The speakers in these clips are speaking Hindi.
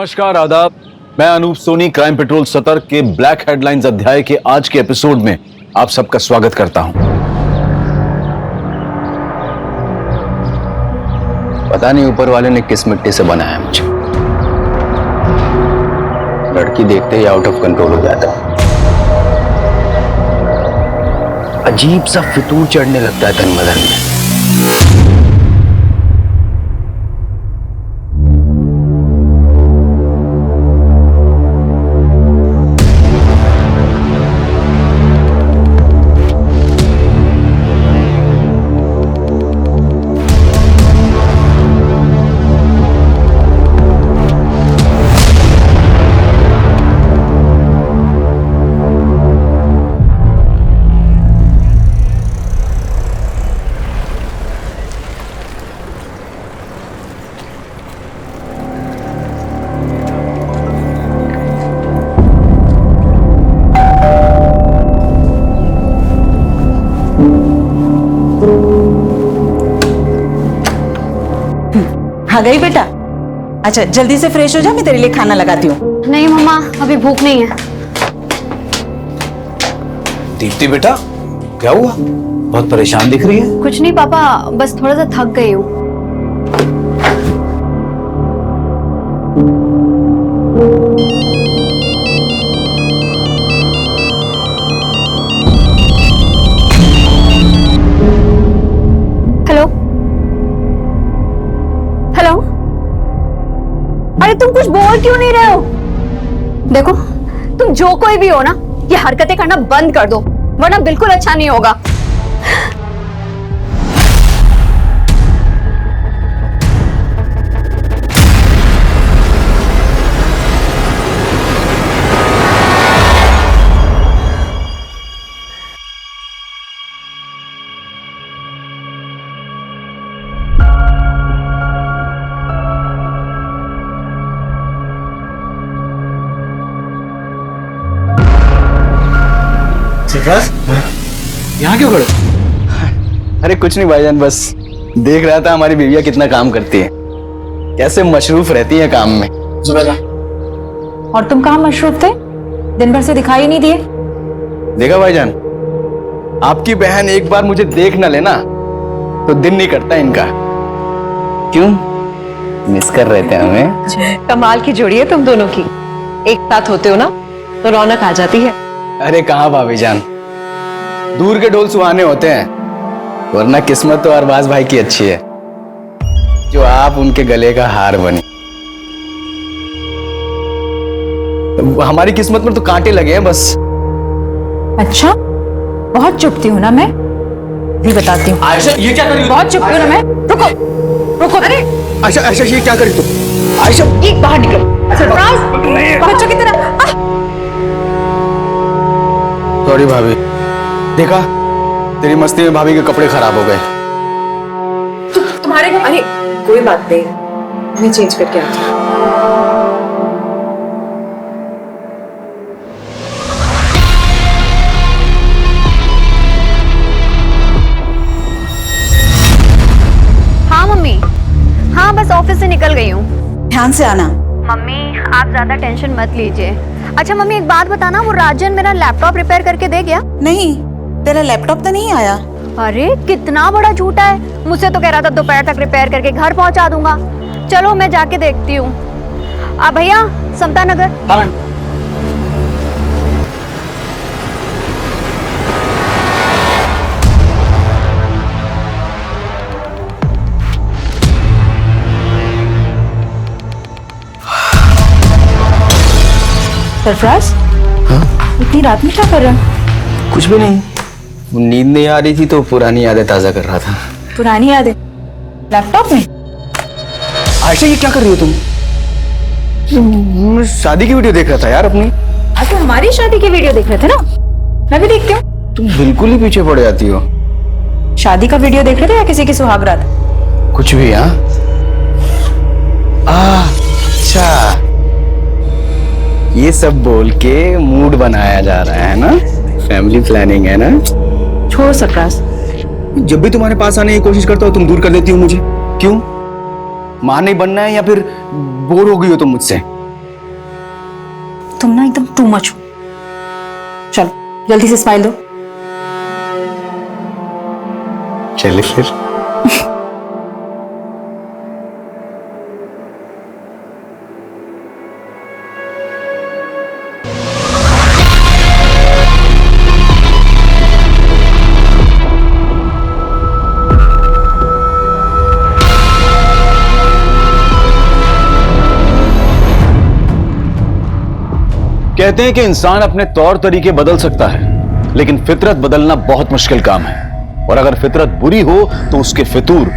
नमस्कार, आदाब। मैं अनूप सोनी क्राइम पेट्रोल सतर्क के ब्लैक हेडलाइंस अध्याय के आज के एपिसोड में आप सबका स्वागत करता हूं। पता नहीं ऊपर वाले ने किस मिट्टी से बनाया मुझे। लड़की देखते ही आउट ऑफ कंट्रोल हो जाता है। अजीब सा फितूर चढ़ने लगता है तन बदन में। आ गई बेटा। अच्छा जल्दी से फ्रेश हो जा, मैं तेरे लिए खाना लगाती हूँ। नहीं मम्मा, अभी भूख नहीं है। दीप्ति बेटा, क्या हुआ? बहुत परेशान दिख रही है। कुछ नहीं पापा, बस थोड़ा सा थक गई हूँ। हेलो हेलो, अरे तुम कुछ बोल क्यों नहीं रहे हो? देखो, तुम जो कोई भी हो ना, ये हरकतें करना बंद कर दो, वरना बिल्कुल अच्छा नहीं होगा। यहाँ क्यों खड़े? अरे कुछ नहीं भाईजान, बस देख रहा था हमारी बीवियां कितना काम करती है, कैसे मशरूफ रहती है काम में। और तुम कहाँ मशरूफ थे? दिन भर से दिखाई नहीं दिए। देखा भाईजान, आपकी बहन एक बार मुझे देख ना लेना तो दिन नहीं कटता इनका। क्यों मिस कर रहे थे हमें? कमाल की जोड़ी है तुम दोनों की। एक साथ होते हो ना तो रौनक आ जाती है। अरे कहाँ भाभी जान, दूर के ढोल सुहाने होते हैं, वरना किस्मत तो अरबाज भाई की अच्छी है जो आप उनके गले का हार बनी। हमारी किस्मत में तो कांटे लगे हैं बस। अच्छा, बहुत चुपती हूँ ना मैं, भी बताती हूँ। आयशा ये क्या कर रही हो? बहुत चुपती हूँ ना मैं। रुको रुको, अरे आयशा आयशा ये क्या कर रही तुम? आयशा एक बाहर निकल। बच्चों की तरह। सॉरी भाभी, देखा तेरी मस्ती में भाभी के कपड़े खराब हो गए। तुम्हारे अरे कोई बात नहीं, मैं चेंज करके आती हूँ। हाँ मम्मी, हाँ बस ऑफिस से निकल गई हूँ। ध्यान से आना। मम्मी आप ज्यादा टेंशन मत लीजिए। अच्छा मम्मी एक बात बताना, वो राजन मेरा लैपटॉप रिपेयर करके दे गया? नहीं, तेरा लैपटॉप तो नहीं आया। अरे कितना बड़ा झूठा है, मुझसे तो कह रहा था दोपहर तक रिपेयर करके घर पहुंचा दूंगा। चलो मैं जाके देखती हूँ। भैया समता नगर। हाँ। सरफराज, इतनी रात में क्या कर रहा है? कुछ भी नहीं, नींद नहीं आ रही थी तो पुरानी यादें ताजा कर रहा था। पुरानी यादें लैपटॉप में? आयशा ये क्या कर रही हो तुम? मैं शादी की वीडियो देख रहा था यार अपनी। आज तो हमारी शादी की वीडियो देख रहे थे ना, मैं भी देखती हूँ। तुम बिल्कुल ही पीछे पड़ जाती हो। शादी का वीडियो देख रहे थे या किसी की सुहागरात? कुछ भी। हाँ अच्छा, ये सब बोल के मूड बनाया जा रहा है ना, फैमिली प्लानिंग है ना। छोड़ो सरफराज, जब भी तुम्हारे पास आने की कोशिश करता हूँ तुम दूर कर देती हो मुझे। क्यों? मां नहीं बनना है या फिर बोर हो गई हो तुम मुझसे? तुम ना एकदम टू मच हो। चलो जल्दी से स्माइल दो। चलिए फिर। कहते हैं कि इंसान अपने तौर तरीके बदल सकता है, लेकिन फितरत बदलना बहुत मुश्किल काम है। और अगर फितरत बुरी हो तो उसके फितूर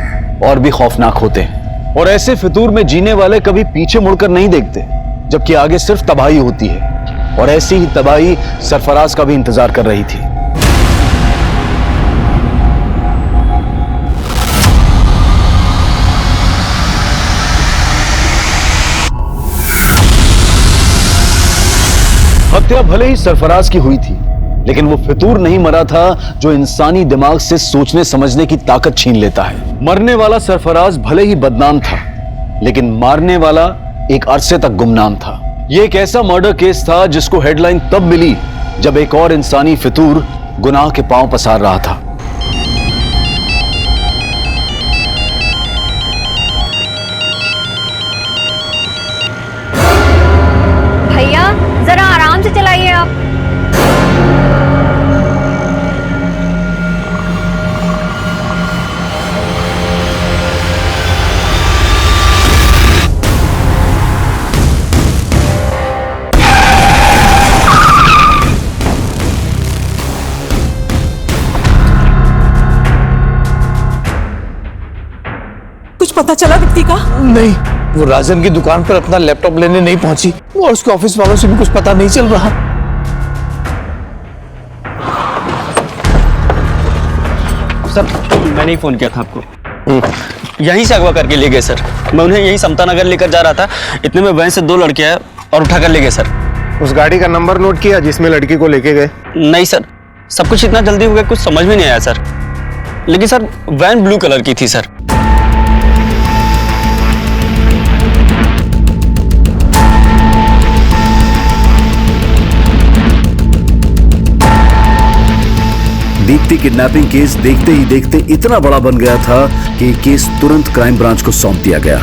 और भी खौफनाक होते हैं। और ऐसे फितूर में जीने वाले कभी पीछे मुड़कर नहीं देखते, जबकि आगे सिर्फ तबाही होती है। और ऐसी ही तबाही सरफराज का भी इंतजार कर रही थी। हत्या भले ही सरफराज की हुई थी, लेकिन वो फितूर नहीं मरा था जो इंसानी दिमाग से सोचने समझने की ताकत छीन लेता है। मरने वाला सरफराज भले ही बदनाम था, लेकिन मारने वाला एक अरसे तक गुमनाम था। ये एक ऐसा मर्डर केस था जिसको हेडलाइन तब मिली जब एक और इंसानी फितूर गुनाह के पांव पसार रहा था। भैया जरा आराम से चलाइए आप। कुछ पता चला दीप्ति का? नहीं, वो राजन की दुकान पर अपना लैपटॉप लेने नहीं पहुंची और उसके ऑफिस वालों से भी कुछ पता नहीं चल रहा। सर मैंने ही फोन किया था आपको। यहीं से अगवा करके ले गए सर। मैं उन्हें यहीं समता नगर लेकर जा रहा था, इतने में वहीं से 2 लड़के आए और उठा कर ले गए सर। उस गाड़ी का नंबर नोट किया जिसमें लड़की को लेके गए? नहीं सर, सब कुछ इतना जल्दी हो गया कुछ समझ में नहीं आया सर। लेकिन सर वैन ब्लू कलर की थी सर। दीप्ति किडनैपिंग केस देखते ही देखते इतना बड़ा बन गया था कि केस तुरंत क्राइम ब्रांच को सौंप दिया गया।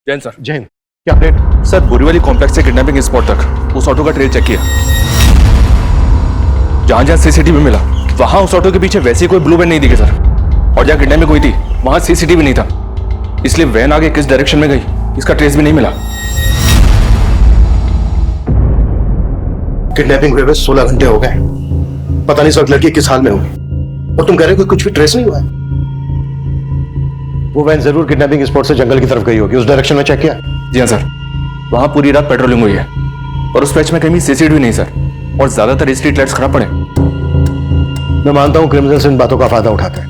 जैन सर। जैन, क्या अपडेट? सर बोरीवली कॉम्प्लेक्स से किडनैपिंग स्पॉट तक उस ऑटो का ट्रेल चेक किया। जहां जहां सीसीटीवी मिला वहां उस ऑटो के पीछे वैसे कोई ब्लू वैन नहीं दिखे सर। और जहां किडनैपिंग हुई थी वहां सीसीटीवी नहीं था, इसलिए वैन आगे किस डायरेक्शन में गई इसका ट्रेस भी नहीं मिला। किडनैपिंग हुए 16 घंटे हो गए, पता नहीं सब लड़की किस हाल में होगी। और तुम कह रहे हो कि कुछ भी ट्रेस नहीं हुआ है? वो वैन जरूर किडनैपिंग स्पॉट से जंगल की तरफ गई होगी, उस डायरेक्शन में चेक किया? जी हाँ सर, वहां पूरी रात पेट्रोलिंग हुई है और उस पैच में कहीं सीसीटीवी नहीं सर। और ज्यादातर स्ट्रीट लाइट्स खराब पड़े। मैं मानता हूं क्रिमिनल्स इन बातों का फायदा उठाते हैं,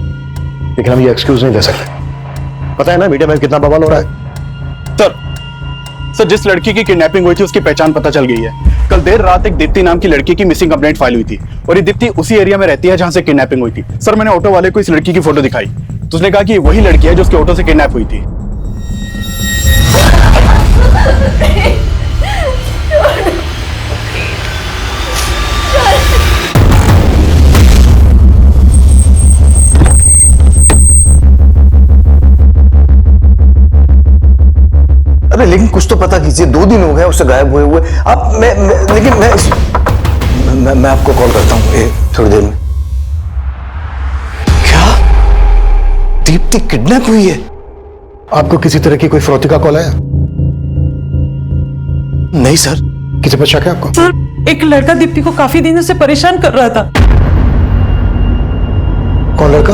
लेकिन हम ये एक्सक्यूज नहीं दे सकते। पता है ना मीडिया में कितना बवाल हो रहा है। सर जिस लड़की की किडनैपिंग हुई थी उसकी पहचान पता चल गई है। कल देर रात एक दीप्ति नाम की लड़की की मिसिंग कंप्लेंट फाइल हुई थी और ये दीप्ति उसी एरिया में रहती है जहां से किडनैपिंग हुई थी। सर मैंने ऑटो वाले को इस लड़की की फोटो दिखाई तो उसने कहा कि वही लड़की है जो उसके ऑटो से किडनैप हुई थी। अरे लेकिन कुछ तो पता कीजिए, 2 दिन हो गए उससे गायब हुए हुए। अब मैं आपको कॉल करता हूँ थोड़ी देर में। क्या दीप्ति किडनैप हुई है? आपको किसी तरह की कोई फिरौती का कॉल आया? नहीं सर। किसी पर शक है आपको? सर एक लड़का दीप्ति को काफी दिनों से परेशान कर रहा था। कौन लड़का?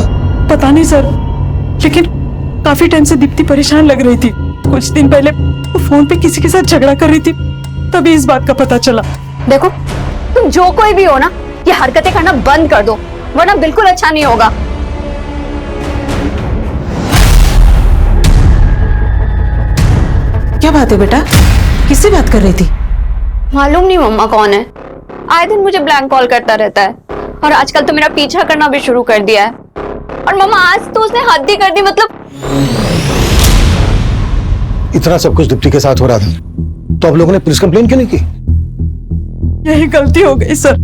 पता नहीं सर, लेकिन काफी टाइम से दीप्ति परेशान लग रही थी। कुछ दिन पहले वो फोन पे किसी के साथ झगड़ा कर रही थी, तभी इस बात का पता चला। देखो तुम जो कोई भी हो ना, ये हरकतें करना बंद कर दो वरना बिल्कुल अच्छा नहीं होगा। क्या बात है बेटा, किससे बात कर रही थी? मालूम नहीं मम्मा कौन है, आए दिन मुझे ब्लैंक कॉल करता रहता है और आजकल तो मेरा पीछा करना भी शुरू कर दिया है। और मामा आज तो उसने हद ही कर दी, मतलब इतना सब कुछ दीप्ति के साथ हो रहा था तो आप लोगों ने पुलिस कंप्लेन क्यों नहीं की? यही गलती हो गई सर,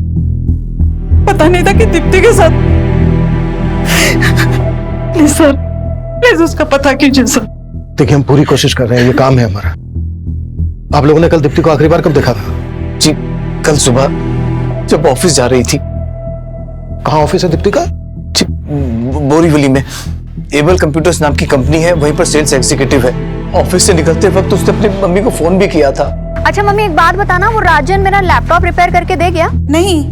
पता नहीं था कि दीप्ति के साथ। प्लीज सर, प्लीज उसका पता कीजिए सर। देखिए हम पूरी कोशिश कर रहे हैं, ये काम है हमारा। आप लोगों ने कल दीप्ति को आखिरी बार कब देखा था? जी कल सुबह जब ऑफिस जा रही थी। कहाँ ऑफिस है दीप्ति का? जी, बोरीवली में एबल कंप्यूटर्स नाम की कंपनी है, वहीं पर सेल्स एग्जीक्यूटिव है। ऑफिस से निकलते वक्त उसने अपनी मम्मी को फोन भी किया था। अच्छा मम्मी एक बात बताना, वो राजन मेरा लैपटॉप रिपेयर करके दे गया? नहीं,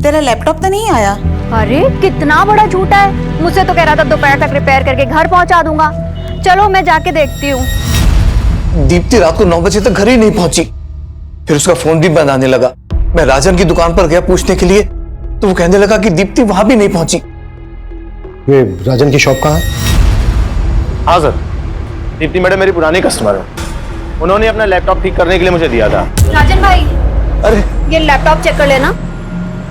तेरा लैपटॉप तो नहीं आया। अरे कितना बड़ा झूठा है, मुझसे तो कह रहा था दोपहर तक रिपेयर करके घर पहुंचा दूंगा। चलो मैं जाके देखती हूँ। दीप्ति रात को 9 बजे तक घर ही नहीं पहुंची, फिर उसका फोन भी बंद आने लगा। मैं राजन की दुकान पर गया पूछने के लिए तो वो कहने लगा कि दीप्ति वहां भी नहीं पहुंची। ये राजन की शॉप कहाँ है? हाँ सर, दीप्ति मैडम मेरी पुरानी कस्टमर है, उन्होंने अपना लैपटॉप ठीक करने के लिए मुझे दिया था। राजन भाई, अरे ये लैपटॉप चेक कर लेना,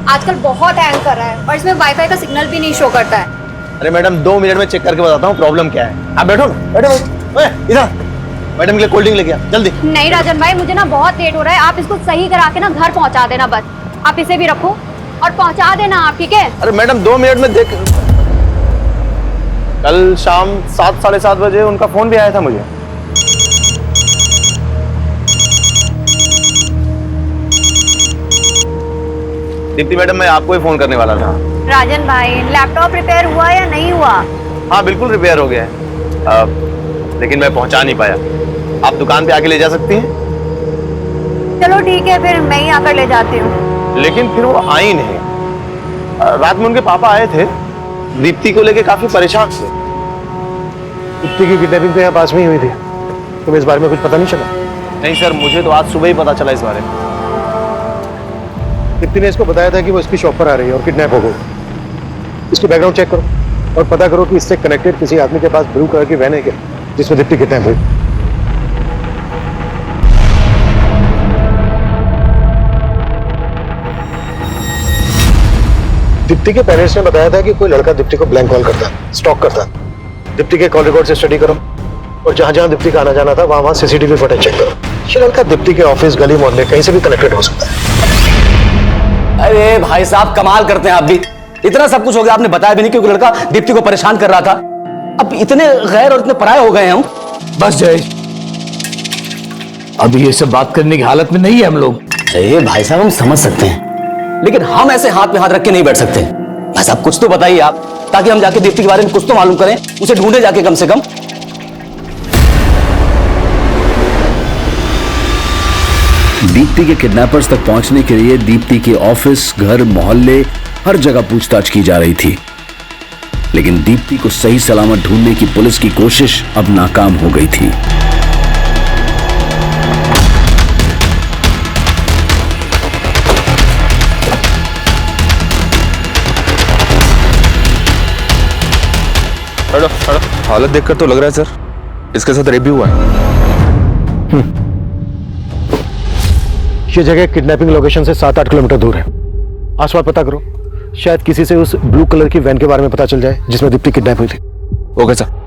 आजकल बहुत हैंग कर रहा है और इसमें वाईफाई का सिग्नल भी नहीं शो करता है। अरे मैडम 2 मिनट में चेक करके बताता हूँ प्रॉब्लम क्या है। आप बैठो ना, बैठो इधर। मैडम के लिए कोल्ड ड्रिंक लेके आ जल्दी। नहीं राजन भाई, मुझे ना बहुत लेट हो रहा है, आप इसको सही करा के ना घर पहुंचा देना बस। आप इसे भी रखो और पहुंचा देना आप, ठीक है? अरे मैडम 2 मिनट में देख। कल शाम 7 साढ़े 7 बजे उनका फोन भी आया था मुझे। दीप्ति मैडम मैं आपको ही फोन करने वाला था। राजन भाई, लैपटॉप रिपेयर हुआ या नहीं हुआ? हाँ बिल्कुल रिपेयर हो गया है, लेकिन मैं पहुंचा नहीं पाया। आप दुकान पे आके ले जा सकती हैं? चलो ठीक है, फिर मैं ही आकर ले जाती हूँ। लेकिन फिर वो आई नहीं। रात में उनके पापा आए थे, दीप्ति को लेके काफी परेशान थे। दीप्ति की किडनैपिंग तो यहाँ पास में ही हुई थी, तुम्हें इस बारे में कुछ पता नहीं चला? नहीं सर, मुझे तो आज सुबह ही पता चला इस बारे में। दीप्ति ने इसको बताया था कि वो इसकी शॉप पर आ रही है और किडनैप हो गई। इसकी बैकग्राउंड चेक करो और पता करो कि इससे कनेक्टेड किसी आदमी के पास ब्लू कलर की वैन है क्या जिसमें दीप्ति किडनैप हुई। दीप्ति के पेरेंट्स ने बताया था कि कोई लड़का दीप्ति को ब्लैंक कॉल करता है, स्टॉक करता है। दीप्ति के कॉल रिकॉर्ड से स्टडी करो और जहां जहां दीप्ति का आना जाना था वहां सीसीटीवी फुटेज चेक करो। ये लड़का दीप्ति के ऑफिस, गली, मोहल्ले कहीं से भी कनेक्टेड हो सकता है। अरे भाई साहब कमाल करते हैं आप भी। इतना सब कुछ हो गया, आपने बताया भी नहीं क्योंकि लड़का दीप्ति को परेशान कर रहा था। अब इतने गैर और इतने पराये हो गए हैं हम। बस जय, अभी ये सब बात करने की हालत में नहीं है हम लोग। अरे भाई साहब हम समझ सकते हैं, लेकिन हम ऐसे हाथ में हाथ रख के नहीं बैठ सकते। भाई साहब कुछ तो बताइए आप, ताकि हम जाके दीप्ति के बारे में कुछ तो मालूम करें, उसे ढूंढे जाके कम से कम। दीप्ति के किडनैपर्स तक पहुंचने के लिए दीप्ति के ऑफिस, घर, मोहल्ले हर जगह पूछताछ की जा रही थी, लेकिन दीप्ति को सही सलामत ढूंढने की पुलिस की कोशिश अब नाकाम हो गई थी। हालत देखकर तो लग रहा है सर इसके साथ रेप भी हुआ है। ये जगह किडनैपिंग लोकेशन से 7-8 किलोमीटर दूर है। आसपास पता करो, शायद किसी से उस ब्लू कलर की वैन के बारे में पता चल जाए जिसमें दीप्ति किडनैप हुई थी। Okay sir.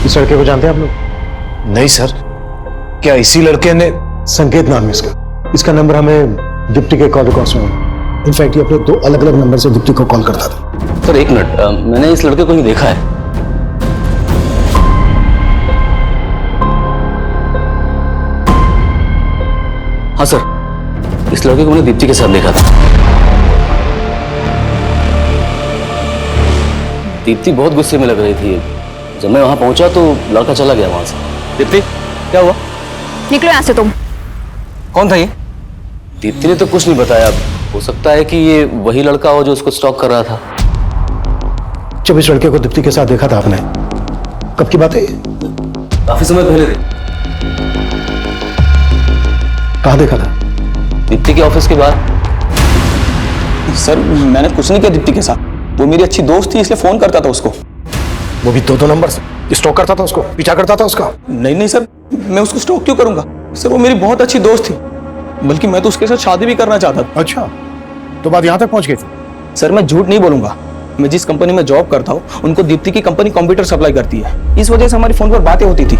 इस लड़के को जानते हैं आप लोग? नहीं सर, क्या इसी लड़के ने? संकेत नाम है इसका। इसका नंबर हमें दीप्ति के कॉल रिकॉर्ड्स में है। इनफैक्ट ये अपने 2 अलग-अलग नंबर से दीप्ति को कॉल करता था। सर एक मिनट, मैंने इस लड़के को ही देखा है। हाँ सर, इस लड़के को मैंने दीप्ति के साथ देखा था। दीप्ति बहुत गुस्से में लग रही थी। जब मैं वहां पहुंचा तो लड़का चला गया वहां से। दीप्ति क्या हुआ? निकलो यहाँ से तुम। कौन था ये? दीप्ति ने तो कुछ नहीं बताया। हो सकता है कि ये वही लड़का हो जो उसको स्टॉक कर रहा था। जब इस लड़के को दीप्ति के साथ देखा था आपने, कब की बात है? काफी समय पहले थे, कहाँ देखा था? दीप्ति के ऑफिस के बाद। सर मैंने कुछ नहीं किया दीप्ति के साथ, वो मेरी अच्छी दोस्त थी इसलिए फोन करता था उसको। वो भी दो नंबर से स्टॉक करता था उसको, पीछा करता था उसका? नहीं सर, मैं उसको स्टॉक क्यों करूंगा सर, वो मेरी बहुत अच्छी दोस्त थी, बल्कि मैं तो उसके साथ शादी भी करना चाहता था। अच्छा, तो बात यहाँ तक पहुंच गई थी? सर मैं झूठ नहीं बोलूंगा, मैं जिस कंपनी में जॉब करता हूँ उनको दीप्ति की कंपनी कंप्यूटर सप्लाई करती है, इस वजह से हमारी फोन पर बातें होती थी।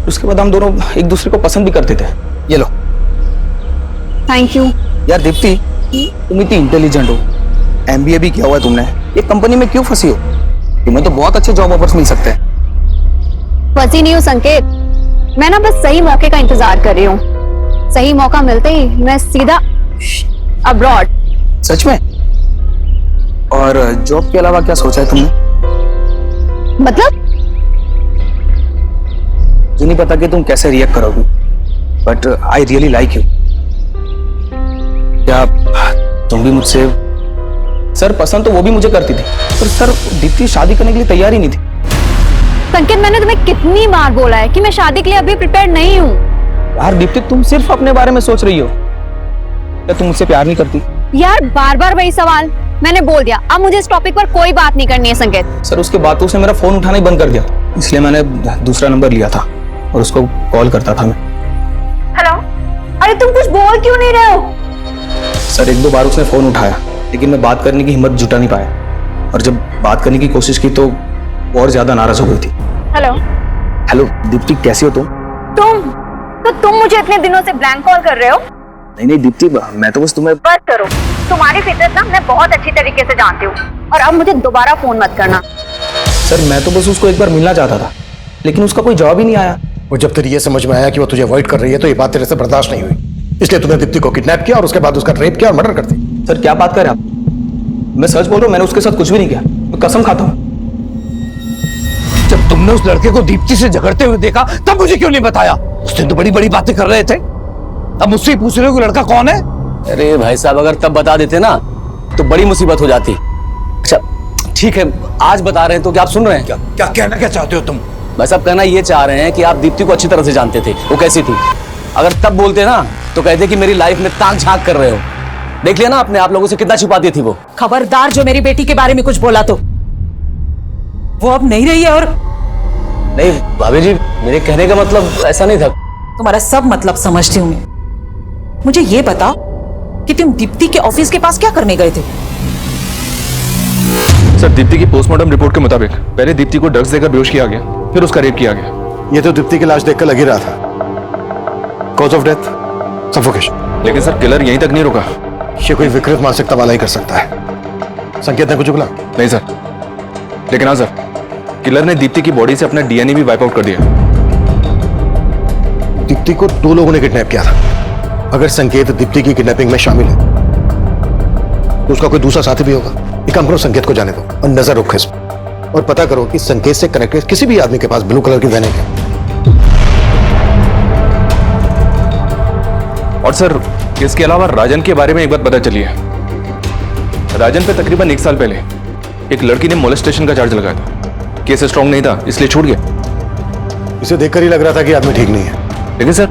उसके बाद हम दोनों एक दूसरे को पसंद भी करते थे। ये लो। Thank you. यार दीप्ति, तुम इतनी इंटेलिजेंट हो, MBA भी किया हुआ है तुमने, एक कंपनी में क्यों फंसी हो? तुम्हें तो बहुत अच्छे जॉब ऑफर्स मिल सकते हैं। फंसी नहीं हूँ संकेत, मैं ना बस सही मौके का इंतजार कर रही हूँ। सही मौका मिलते ही मैं सीधा अब्रॉड। सच में? और जॉब के अलावा क्या सोचा है तुमने? मतलब? मुझे नहीं पता कि तुम कैसे रिएक्ट करोगी, but I really like you. क्या तुम भी मुझसे? सर पसंद तो वो भी मुझे करती थी, पर सर दीप्ति शादी करने के लिए तैयार ही नहीं थी। संकेत, मैंने तुम्हें कितनी बार बोला है कि मैं शादी के लिए अभी प्रिपेयर नहीं हूँ। यार दीप्ति, तुम सिर्फ अपने बारे में सोच रही हो, क्या तुम मुझसे प्यार नहीं करती? यार बार बार वही सवाल, मैंने बोल दिया, अब मुझे इस टॉपिक पर कोई बात नहीं करनी है संकेत। सर उसके बाद तो उसने मेरा फोन उठाना ही बंद कर दिया, इसलिए मैंने दूसरा नंबर लिया था और उसको कॉल करता था मैं। हेलो, अरे तुम कुछ बोल क्यों नहीं रहे हो? सर एक दो बार उसने फोन उठाया, लेकिन मैं बात करने की हिम्मत जुटा नहीं पाया, और जब बात करने की कोशिश की तो और ज्यादा नाराज हो गई थी। हेलो हेलो दीप्ति, कैसी हो तुम? तुम मुझे इतने दिनों से ब्लैंक कॉल कर रहे हो? नहीं दीप्ति, मैं तो बस तुम्हें। बस करो, तुम्हारी फितरत ना मैं बहुत अच्छी तरीके से जानती हूँ, और अब मुझे दोबारा फोन मत करना। सर मैं तो बस उसको एक बार मिलना चाहता था, लेकिन उसका कोई जवाब ही नहीं आया। और जब तेरी ये समझ में आया कि वो तुझे अवॉइड कर रही है तो ये बात तेरे से बर्दाश्त नहीं हुई, इसलिए तूने दीप्ति को किडनैप किया और उसके बाद उसका रेप किया और मर्डर कर दी। सर क्या बात कर रहे हैं आप? मैं सच बोल रहा हूँ, मैंने उसके साथ कुछ भी नहीं किया, मैं कसम खाता हूँ। जब तुमने उस लड़के को दीप्ति से झगड़ते हुए देखा तब मुझे क्यों नहीं बताया? उस दिन तो बड़ी बड़ी बातें कर रहे थे, अब मुझसे पूछ रहे हो कि लड़का कौन है? अरे भाई साहब, अगर तब बता देते ना तो बड़ी मुसीबत हो जाती। अच्छा ठीक है, आज बता रहे हैं तो क्या आप सुन रहे हैं? क्या कहना क्या चाहते हो तुम? भाई साहब कहना ये चाह रहे हैं कि आप दीप्ति को अच्छी तरह से जानते थे, वो कैसी थी। अगर तब बोलते ना तो कहते कि मेरी लाइफ में ताक झांक कर रहे हो। देख लिया ना आपने, आप लोगों से कितना छुपाती थी वो। खबरदार जो मेरी बेटी के बारे में कुछ बोला तो वो अब नहीं रही है। और नहीं भाभी जी, मेरे कहने का मतलब ऐसा नहीं था। तुम्हारा सब मतलब समझती हूँ मैं। मुझे ये बता कि तुम दीप्ति के ऑफिस के पास क्या करने गए थे? सर दीप्ति की पोस्टमार्टम रिपोर्ट के मुताबिक पहले दीप्ति को ड्रग्स देकर बेहोश किया गया, फिर उसका रेप किया गया। ये तो दीप्ति की लाश देखकर लग ही रहा था। Cause of death suffocation. लेकिन सर किलर यहीं तक नहीं रुका। ये कोई विकृत मानसिकता वाला ही कर सकता है। संकेत ने कुछ बोला? नहीं सर, लेकिन हाँ सर, किलर ने दीप्ति की बॉडी से अपना DNA भी वाइप आउट कर दिया। दीप्ति को 2 लोगों ने किडनैप किया था। अगर संकेत दीप्ति की किडनैपिंग में शामिल है तो उसका कोई दूसरा साथी भी होगा। एक काम करो, संकेत को जाने दो और नजर रखो इस पर, और पता करो कि संकेत से कनेक्टेड किसी भी आदमी के पास ब्लू कलर की वैन है क्या। और सर इसके अलावा राजन के बारे में एक बात पता चली है। राजन पे तकरीबन 1 साल पहले एक लड़की ने मोलेस्टेशन का चार्ज लगाया था। केस स्ट्रॉन्ग नहीं था इसलिए छूट गया। इसे देखकर ही लग रहा था कि आदमी ठीक नहीं है। लेकिन सर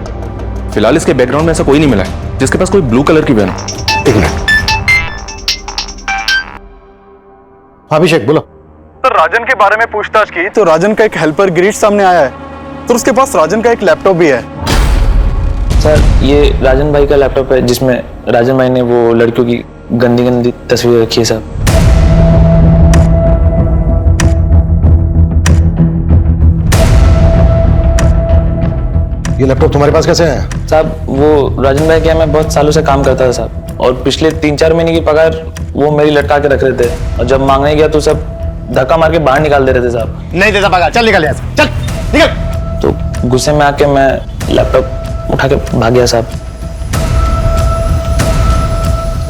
फिलहाल इसके बैकग्राउंड में ऐसा कोई नहीं मिला है जिसके पास कोई ब्लू कलर की वैन हो। 1 मिनट। अभिषेक बोलो। सर राजन के बारे में पूछताछ की तो राजन का एक हेल्पर गिरीश सामने आया है, तो उसके पास राजन का एक लैपटॉप भी है। सर ये राजन भाई का लैपटॉप है जिसमें राजन भाई ने वो लड़कियों की गंदी गंदी तस्वीर रखी है साहब। ये लैपटॉप तुम्हारे पास कैसे आया? साहब वो राजन भाई क्या, मैं बहुत सालों से काम करता था साहब, और पिछले 3-4 महीने की पगार वो मेरी लटका के रख रहे थे, और जब मांगने गया तो सब धक्का मार के बाहर निकाल दे रहे थे साहब। नहीं देता पगार, चल निकल यहाँ से, चल निकल। तो गुस्से में आके मैं लैपटॉप उठा के भाग गया साहब।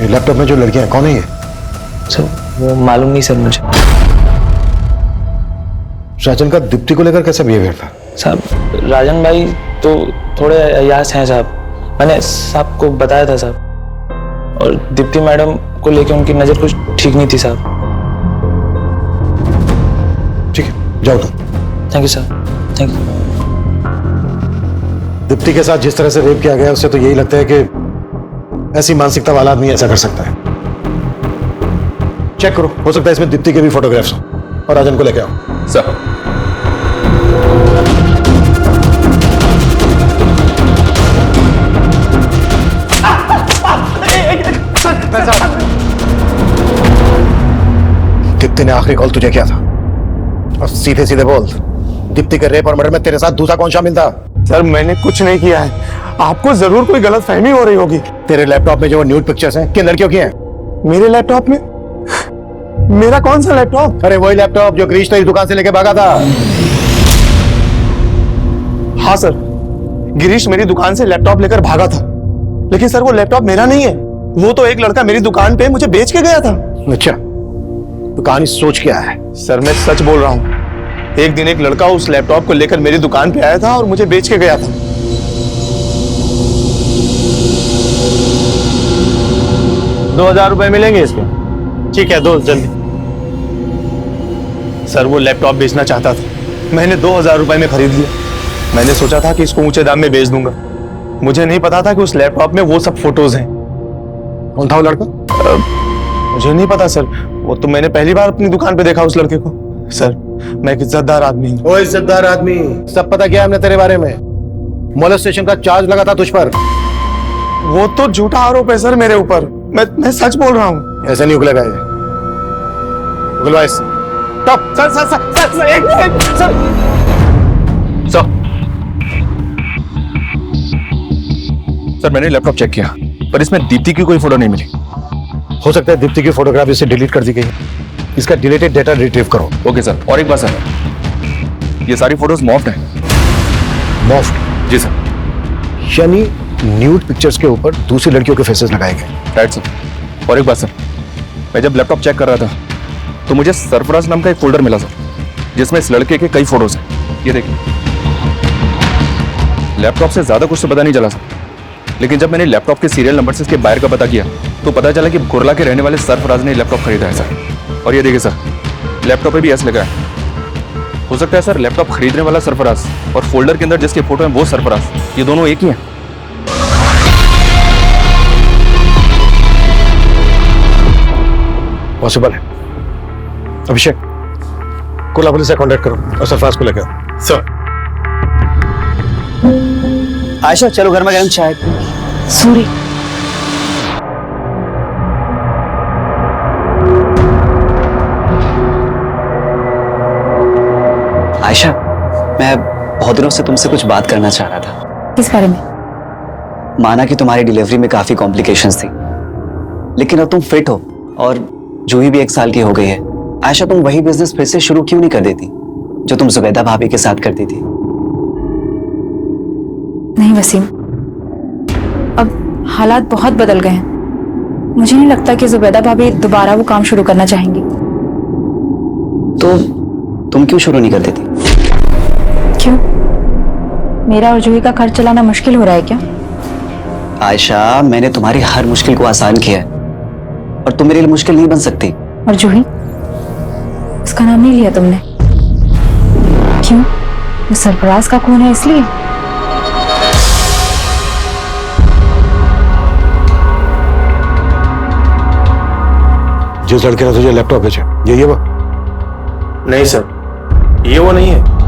ये लैपटॉप में जो लड़कियां हैं कौन है ये? सर वो मालूम नहीं सर मुझे। राजन का दीप्ति को लेकर कैसा बिहेवियर था? साहब राजन भाई तो थोड़े अयास हैं साहब, मैंने साहब को बताया था साहब, और दीप्ति मैडम को लेके उनकी नजर कुछ ठीक नहीं थी साहब। ठीक है, जाओ तुम। Thank you sir, thank you. Deepti के साथ जिस तरह से रेप किया गया उससे तो यही लगता है कि ऐसी मानसिकता वाला आदमी ऐसा कर सकता है। चेक करो, हो सकता है इसमें दीप्ति के भी फोटोग्राफ्स हो, और राजन को लेके आओ। सर दीप्ति ने आखिरी कॉल तुझे किया था, और सीधे सीधे बोल, दीप्ति के रेप और मर्डर में तेरे साथ दूसरा कौन शामिल था? सर मैंने कुछ नहीं किया है, आपको जरूर कोई गलतफहमी हो रही होगी। तेरे लैपटॉप में जो न्यूड पिक्चर्स हैं किन लड़कियों की हैं? मेरे लैपटॉप में? मेरा कौन सा लैपटॉप? अरे वही लैपटॉप जो गिरीश तेरी दुकान से लेके भागा था। हाँ सर, गिरीश मेरी दुकान से लैपटॉप लेकर भागा था, लेकिन सर वो लैपटॉप मेरा नहीं है, वो तो एक लड़का मेरी दुकान पे मुझे बेच के गया था। अच्छा, तो कहानी सोच क्या है? सर मैं सच बोल रहा हूँ, एक दिन एक लड़का उस लैपटॉप को लेकर मेरी दुकान पे आया था और मुझे बेच के गया था। ₹2000 मिलेंगे इसके? ठीक है, दो जल्दी। सर वो लैपटॉप बेचना चाहता था, मैंने ₹2000 में खरीद लिया। मैंने सोचा था कि इसको ऊंचे दाम में बेच दूंगा, मुझे नहीं पता था कि उस लैपटॉप में वो सब फोटोज हैं। कौन था वो लड़का? मुझे नहीं पता सर, वो तो मैंने पहली बार अपनी दुकान पे देखा उस लड़के को। सर मैं एक इज्जतदार आदमी हूँ। ओ इज्जतदार आदमी, सब पता क्या है हमने तेरे बारे में? मोलेस्टेशन का चार्ज लगा था तुझ पर। वो तो झूठा आरोप है सर मेरे ऊपर, मैं सच बोल रहा हूँ। ऐसा नहीं उगलेगा ये। उगलवा इस। Stop sir sir sir sir sir एक मिनट सर। सर मैंने लैपटॉप चेक किया, पर इसमें दीप्ति की कोई फोटो नहीं मिली। हो सकता है दीप्ति की फोटोग्राफ इसे डिलीट कर दी गई है। इसका डिलीटेड डेटा रिट्रीव करो। Okay sir. और एक बात सर, ये सारी फोटोज मॉफ्ड हैं। मॉफ्ड? जी सर। यानी न्यूड पिक्चर्स के ऊपर दूसरी लड़कियों के फेसेस लगाए गए। Right sir. और एक बात सर, मैं जब लैपटॉप चेक कर रहा था तो मुझे सरफराज नाम का एक फोल्डर मिला सर, जिसमें इस लड़के के कई फोटोज हैं। ये देखिए, लैपटॉप से ज्यादा कुछ तो पता नहीं चला सर, लेकिन जब मैंने लैपटॉप के सीरियल नंबर से इसके बायर का पता किया तो पता चला कि कुरला के रहने वाले सरफराज ने लैपटॉप खरीदा है सर। और ये देखिए सर, लैपटॉप पे भी एस लगा है। हो सकता है सर लैपटॉप खरीदने वाला सरफराज और फोल्डर के अंदर जिसके फोटो है वो सरफराज, ये दोनों एक ही हैं। पॉसिबल है। अभिषेक, कोला पुलिस से कांटेक्ट करो और सरफराज को लेकर आओ। सर। आयशा चलो घर में गरम चाय। सूरी, आयशा, मैं बहुत दिनों से तुमसे कुछ बात करना चाह रहा था। किस बारे में? माना कि तुम्हारी डिलीवरी में काफी कॉम्प्लिकेशंस थी, लेकिन अब तुम फिट हो और जूही भी 1 साल की हो गई है। आयशा, तुम वही बिजनेस फिर से शुरू क्यों नहीं कर देती जो तुम जुबैदा भाभी के साथ करती थी? नहीं वसीम, अब हालात बहुत बदल गए हैं। मुझे नहीं लगता कि जुबैदा भाभी दोबारा वो काम शुरू करना चाहेंगी। तो तुम क्यों शुरू नहीं कर देती? क्यों? मेरा और जूही का खर्च चलाना मुश्किल हो रहा है क्या? आयशा, मैंने तुम्हारी हर मुश्किल को आसान किया है और तुम मेरे लिए मुश्किल नहीं बन सकती। और जूही, उसका नाम नहीं लिया तुमने। क्यों? वो सरफराज का खून है इसलिए? जिस लड़के ने तुझे लैपटॉप भेजा, ये वो? नहीं सर, ये वो नहीं है।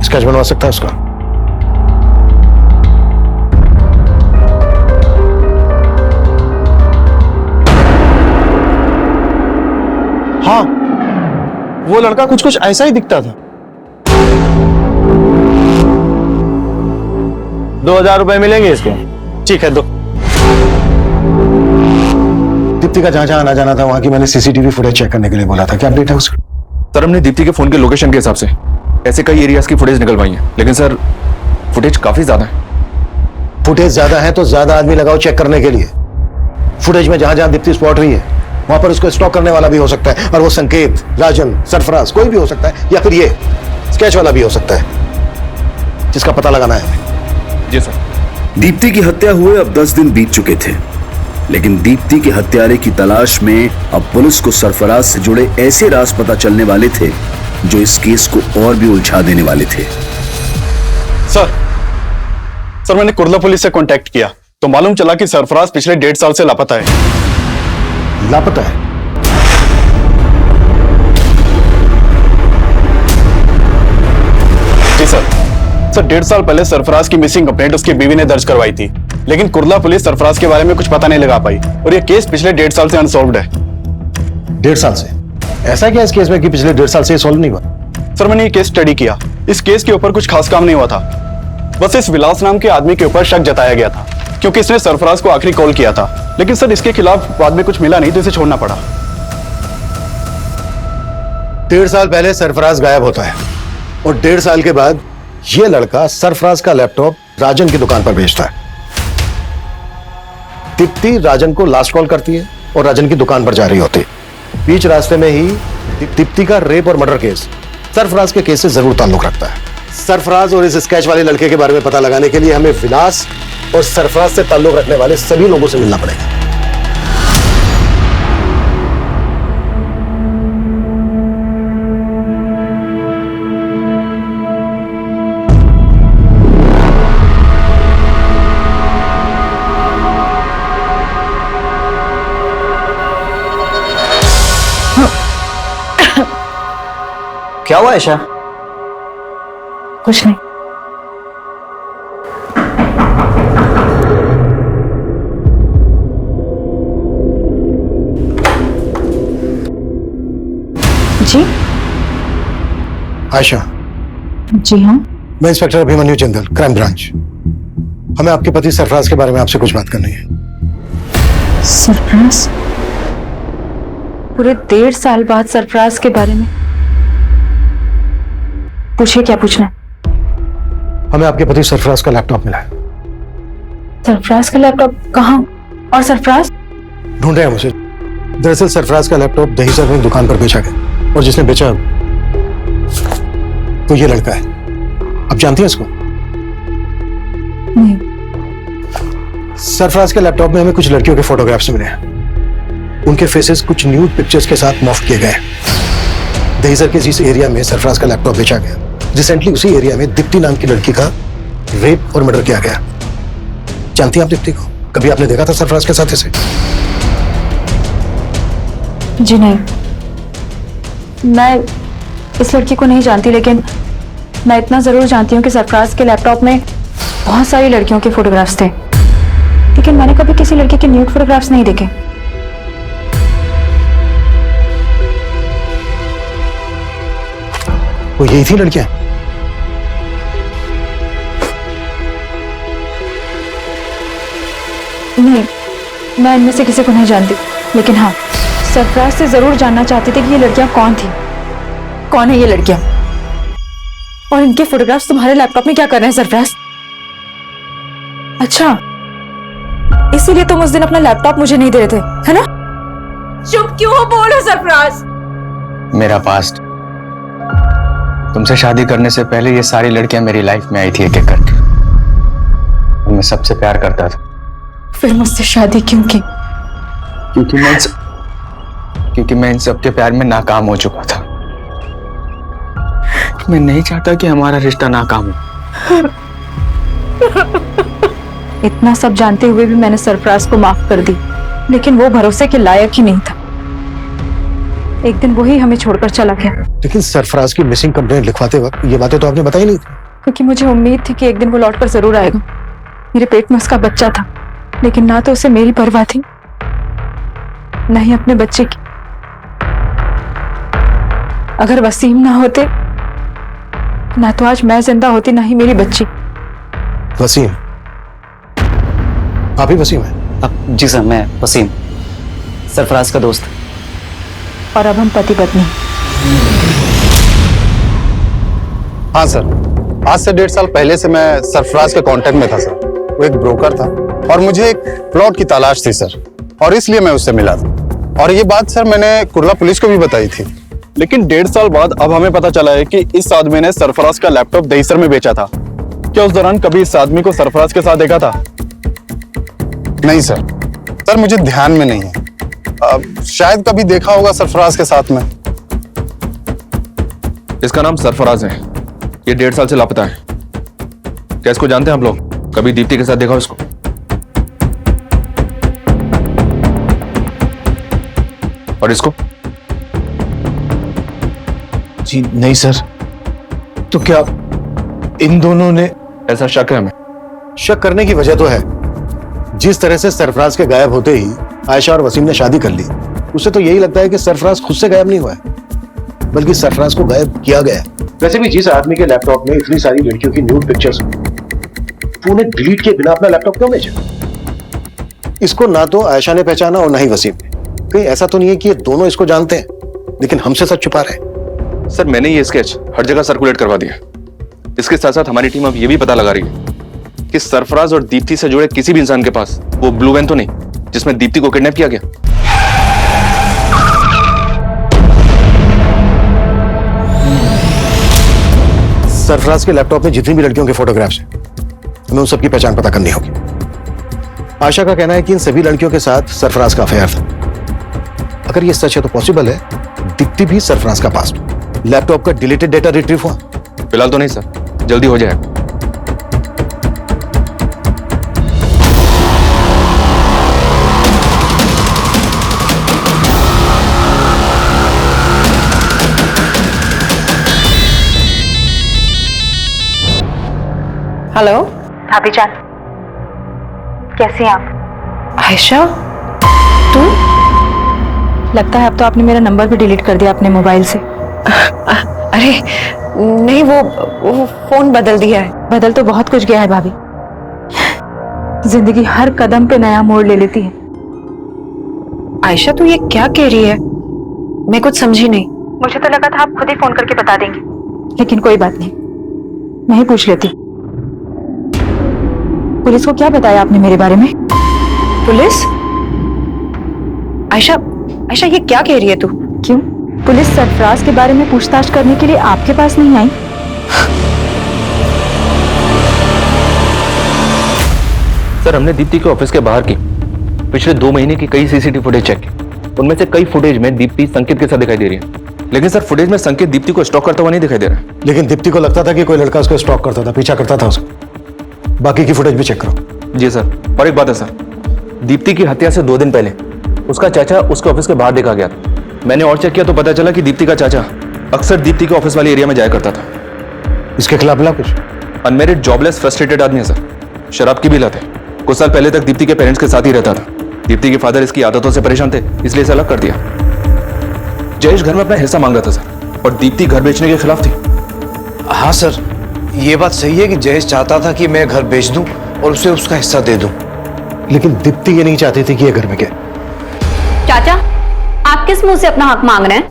स्केच बनवा सकता है उसका? हाँ, वो लड़का कुछ कुछ ऐसा ही दिखता था। ₹2000 मिलेंगे इसके? ठीक है, दो। दीप्ति का जहां आना जाना था वहां की मैंने सीसीटीवी फुटेज चेक करने के लिए बोला था। क्या अपडेट है उसका? सर हमने दीप्ति के फोन के लोकेशन के हिसाब से ऐसे कई एरियाज की फुटेज निकलवाई है, लेकिन सर फुटेज काफी ज्यादा है। फुटेज ज्यादा है तो ज्यादा आदमी लगाओ चेक करने के लिए। फुटेज में जहां जहां दीप्ति स्पॉट हुई है वहां पर उसको स्टॉक करने वाला भी हो सकता है, और वो संकेत, राजन, सरफराज कोई भी हो सकता है, या फिर ये स्केच वाला भी हो सकता है, जिसका पता लगाना है। जी सर। दीप्ति की हत्या हुए अब 10 दिन बीत चुके थे, लेकिन दीप्ति के हत्यारे की तलाश में अब पुलिस को सरफराज से जुड़े ऐसे राज पता चलने वाले थे जो इस केस को और भी उलझा देने वाले थे। सर मैंने कुर्ला पुलिस से कांटेक्ट किया तो मालूम चला कि सरफराज पिछले 1.5 साल से लापता है। लापता है? जी सर 1.5 साल पहले सरफराज की मिसिंग कंप्लेंट उसकी बीवी ने दर्ज करवाई थी, लेकिन कुर्ला पुलिस सरफराज के बारे में कुछ पता नहीं लगा पाई और यह केस पिछले 1.5 साल से अनसॉल्व्ड है। 1.5 साल से? ऐसा क्या इस केस में कि पिछले 1.5 साल से सॉल्व नहीं हुआ? सर मैंने ये केस स्टडी किया, इस केस के ऊपर कुछ खास काम नहीं हुआ था। बस इस विलास नाम के आदमी के ऊपर शक जताया गया था क्योंकि इसने सरफराज को आखिरी कॉल किया था, लेकिन सर इसके खिलाफ बाद में कुछ मिला नहीं तो इसे छोड़ना पड़ा। 1.5 साल पहले सरफराज गायब होता है और 1.5 साल के बाद यह लड़का सरफराज का लैपटॉप राजन की दुकान पर भेजता है। दीप्ति राजन को लास्ट कॉल करती है और राजन की दुकान पर जा रही होती है। बीच रास्ते में ही दीप्ति का रेप और मर्डर केस सरफराज के केस से जरूर ताल्लुक रखता है। सरफराज और इस स्केच वाले लड़के के बारे में पता लगाने के लिए हमें विलास और सरफराज से ताल्लुक रखने वाले सभी लोगों से मिलना पड़ेगा। क्या हुआ ऐशा? कुछ नहीं। जी आयशा। जी हाँ। मैं inspector Abhimanyu Jindal, crime branch. हमें आपके पति सरफराज के बारे में आपसे कुछ बात करनी है। सरफराज? पूरे 1.5 साल बाद सरफराज के बारे में? पूछिए, क्या पूछना है? हमें आपके पति सरफराज का लैपटॉप मिला है। सरफराज का लैपटॉप? कहाँ? और सरफराज? ढूंढ रहे हैं मुझे। दरअसल सरफराज का लैपटॉप दहीसर में दुकान पर बेचा गया और जिसने बेचा तो ये लड़का है। आप जानती हैं इसको? नहीं। सरफराज के लैपटॉप में हमें कुछ लड़कियों के फोटोग्राफ्स मिले हैं। उनके फेसेस कुछ न्यूड पिक्चर्स के साथ मॉर्फ किए गए। दहीसर के जिस एरिया में सरफराज का लैपटॉप बेचा गया, रिसेंटली उसी एरिया में दीप्ति नाम की लड़की का रेप और मर्डर किया गया। जानती हैं आप दीप्ति को? कभी आपने देखा था सरफराज के साथ इसे? जी नहीं, मैं इस लड़की को नहीं जानती, लेकिन मैं इतना जरूर जानती हूँ कि सरफराज के लैपटॉप में बहुत सारी लड़कियों के फोटोग्राफ्स थे, लेकिन मैंने कभी किसी लड़की के न्यूड फोटोग्राफ्स नहीं देखे। वो यही थी लड़कियां? नहीं, मैं इनमें से किसी को नहीं जानती, लेकिन हाँ, सरफराज से जरूर जानना चाहती थी कि ये लड़कियां कौन थी। कौन है ये लड़कियां? और इनके फोटोग्राफ्स तुम्हारे लैपटॉप में क्या कर रहे हैं सरफराज? अच्छा, इसीलिए तुम उस दिन अपना लैपटॉप मुझे नहीं दे रहे थे, है ना? चुप क्यों हो? बोलो सरफराज। मेरा पास्ट, तुमसे शादी करने से पहले ये सारी लड़कियां मेरी लाइफ में आई थी एक एक करके। मैं सबसे प्यार करता था। फिर मुझसे शादी क्यों की? क्योंकि मैं इन सबके प्यार में नाकाम हो चुका था। मैं नहीं चाहता कि हमारा रिश्ता नाकाम हो। इतना सब जानते हुए भी मैंने सरफराज को माफ कर दी, लेकिन वो भरोसे के लायक ही नहीं था। एक दिन वही हमें छोड़कर चला गया। लेकिन सरफराज की मिसिंग कंप्लेंट लिखवाते वक्त ये बातें तो आपने बताई नहीं थी। क्योंकि मुझे उम्मीद थी कि एक दिन वो लौट कर जरूर आएगा। मेरे पेट में उसका बच्चा था, लेकिन ना तो उसे मेरी परवाह थी, न ही अपने बच्चे की। अगर वसीम ना होते, ना तो आज मैं जिंदा होती, ना ही मेरी बच्ची। वसीम? आप ही वसीम है? जी सर, मैं वसीम, सरफराज का दोस्त। और अब हम पति पत्नी। हाँ सर, आज से 1.5 साल पहले से मैं सरफराज के कांटेक्ट में था सर। वो एक ब्रोकर था और मुझे एक प्लॉट की तलाश थी सर, और इसलिए मैं उससे मिला था। और ये बात सर मैंने कुर्ला पुलिस को भी बताई थी। लेकिन 1.5 साल बाद अब हमें पता चला है कि इस आदमी ने सरफराज का लैपटॉप दहीसर में बेचा था। क्या उस दौरान कभी इस आदमी को सरफराज के साथ देखा था? नहीं सर, मुझे ध्यान में नहीं है। शायद कभी देखा होगा सरफराज के साथ में। इसका नाम सरफराज है। ये 1.5 साल से लापता है। क्या इसको जानते हैं आप लोग? कभी दीप्ति के साथ देखा इसको? और इसको? जी नहीं सर। तो क्या इन दोनों ने? ऐसा शक है हमें। शक करने की वजह तो है। जिस तरह से सरफराज के गायब होते ही आयशा और वसीम ने शादी कर ली, उससे तो यही लगता है कि सरफराज खुद से गायब नहीं हुआ है, बल्कि सरफराज को गायब किया गया है। वैसे भी जिस आदमी के लैपटॉप में इतनी सारी लड़कियों की न्यूड पिक्चर्स, वो उन्हें डिलीट किए बिना अपना लैपटॉप क्यों भेजा? इसको ना तो आयशा ने पहचाना और ना ही वसीम ने। कहीं ऐसा तो नहीं है कि ये दोनों इसको जानते हैं लेकिन हमसे सच छुपा रहे हैं? सर, मैंने ये स्केच हर जगह सर्कुलेट करवा दिया। इसके साथ साथ हमारी टीम अब ये भी पता लगा रही है कि सरफराज और दीप्ति से जुड़े किसी भी इंसान के पास वो ब्लू वैन तो नहीं जिसमें दीप्ति को किडनैप किया गया। सरफराज के लैपटॉप में जितनी भी लड़कियों के फोटोग्राफ्स हैं, हमें उन सबकी पहचान पता करनी होगी। आशा का कहना है कि इन सभी लड़कियों के साथ सरफराज का अफेयर था। अगर ये सच है तो पॉसिबल है दीप्ति भी सरफराज का पास्ट। लैपटॉप का डिलीटेड डेटा रिट्रीव हुआ? फिलहाल तो नहीं सर, जल्दी हो जाएगा। हेलो भाभी जान, कैसी हैं आप? आयशा, तू? लगता है अब तो आपने मेरा नंबर भी डिलीट कर दिया अपने मोबाइल से। अरे नहीं, वो फोन बदल दिया है। बदल तो बहुत कुछ गया है भाभी। जिंदगी हर कदम पे नया मोड़ ले लेती है। आयशा, तू ये क्या कह रही है? मैं कुछ समझी नहीं। मुझे तो लगा था आप खुद ही फोन करके बता देंगे, लेकिन कोई बात नहीं, मैं ही पूछ लेती। पुलिस को क्या बताया आपने मेरे बारे में? पुलिस? आयशा, आयशा ये क्या कह रही है तू? क्यों? पुलिस सरफराज के बारे में पूछताछ करने के लिए आपके पास नहीं आई? सर, हमने दीप्ति के ऑफिस के बाहर की पिछले 2 महीने की कई सीसीटीवी फुटेज चेक की। उनमें से कई फुटेज में दीप्ति संकेत के साथ दिखाई दे रही है, लेकिन सर फुटेज में संकेत दीप्ति को स्टॉक करता हुआ नहीं दिखाई दे रहा। लेकिन दीप्ति को लगता था कि कोई लड़का उसको स्टॉक करता था, पीछा करता था उसका। बाकी की फुटेज भी चेक करो। जी सर। और एक बात है सर, दीप्ति की हत्या से 2 दिन पहले उसका चाचा उसके ऑफिस के बाहर देखा गया था। मैंने और चेक किया तो पता चला कि दीप्ति का चाचा अक्सर दीप्ति के ऑफिस वाले एरिया में जाया करता था। इसके खिलाफ मिला कुछ? अनमेरिड, जॉबलेस, फ्रस्ट्रेटेड आदमी है सर। शराब की भी लत है। कुछ साल पहले तक दीप्ति के पेरेंट्स के साथ ही रहता था। दीप्ति के फादर इसकी आदतों से परेशान थे, इसलिए इसे अलग कर दिया। जयेश घर में अपना हिस्सा मांग रहा था सर, और दीप्ति घर बेचने के खिलाफ थी। हाँ सर, ये बात सही है कि जयेश चाहता था कि मैं घर बेच दूं और उसे उसका हिस्सा दे दूं। लेकिन दीप्ति ये नहीं चाहती थी कि ये घर में क्या। चाचा, आप किस मुंह से अपना हक मांग रहे हैं?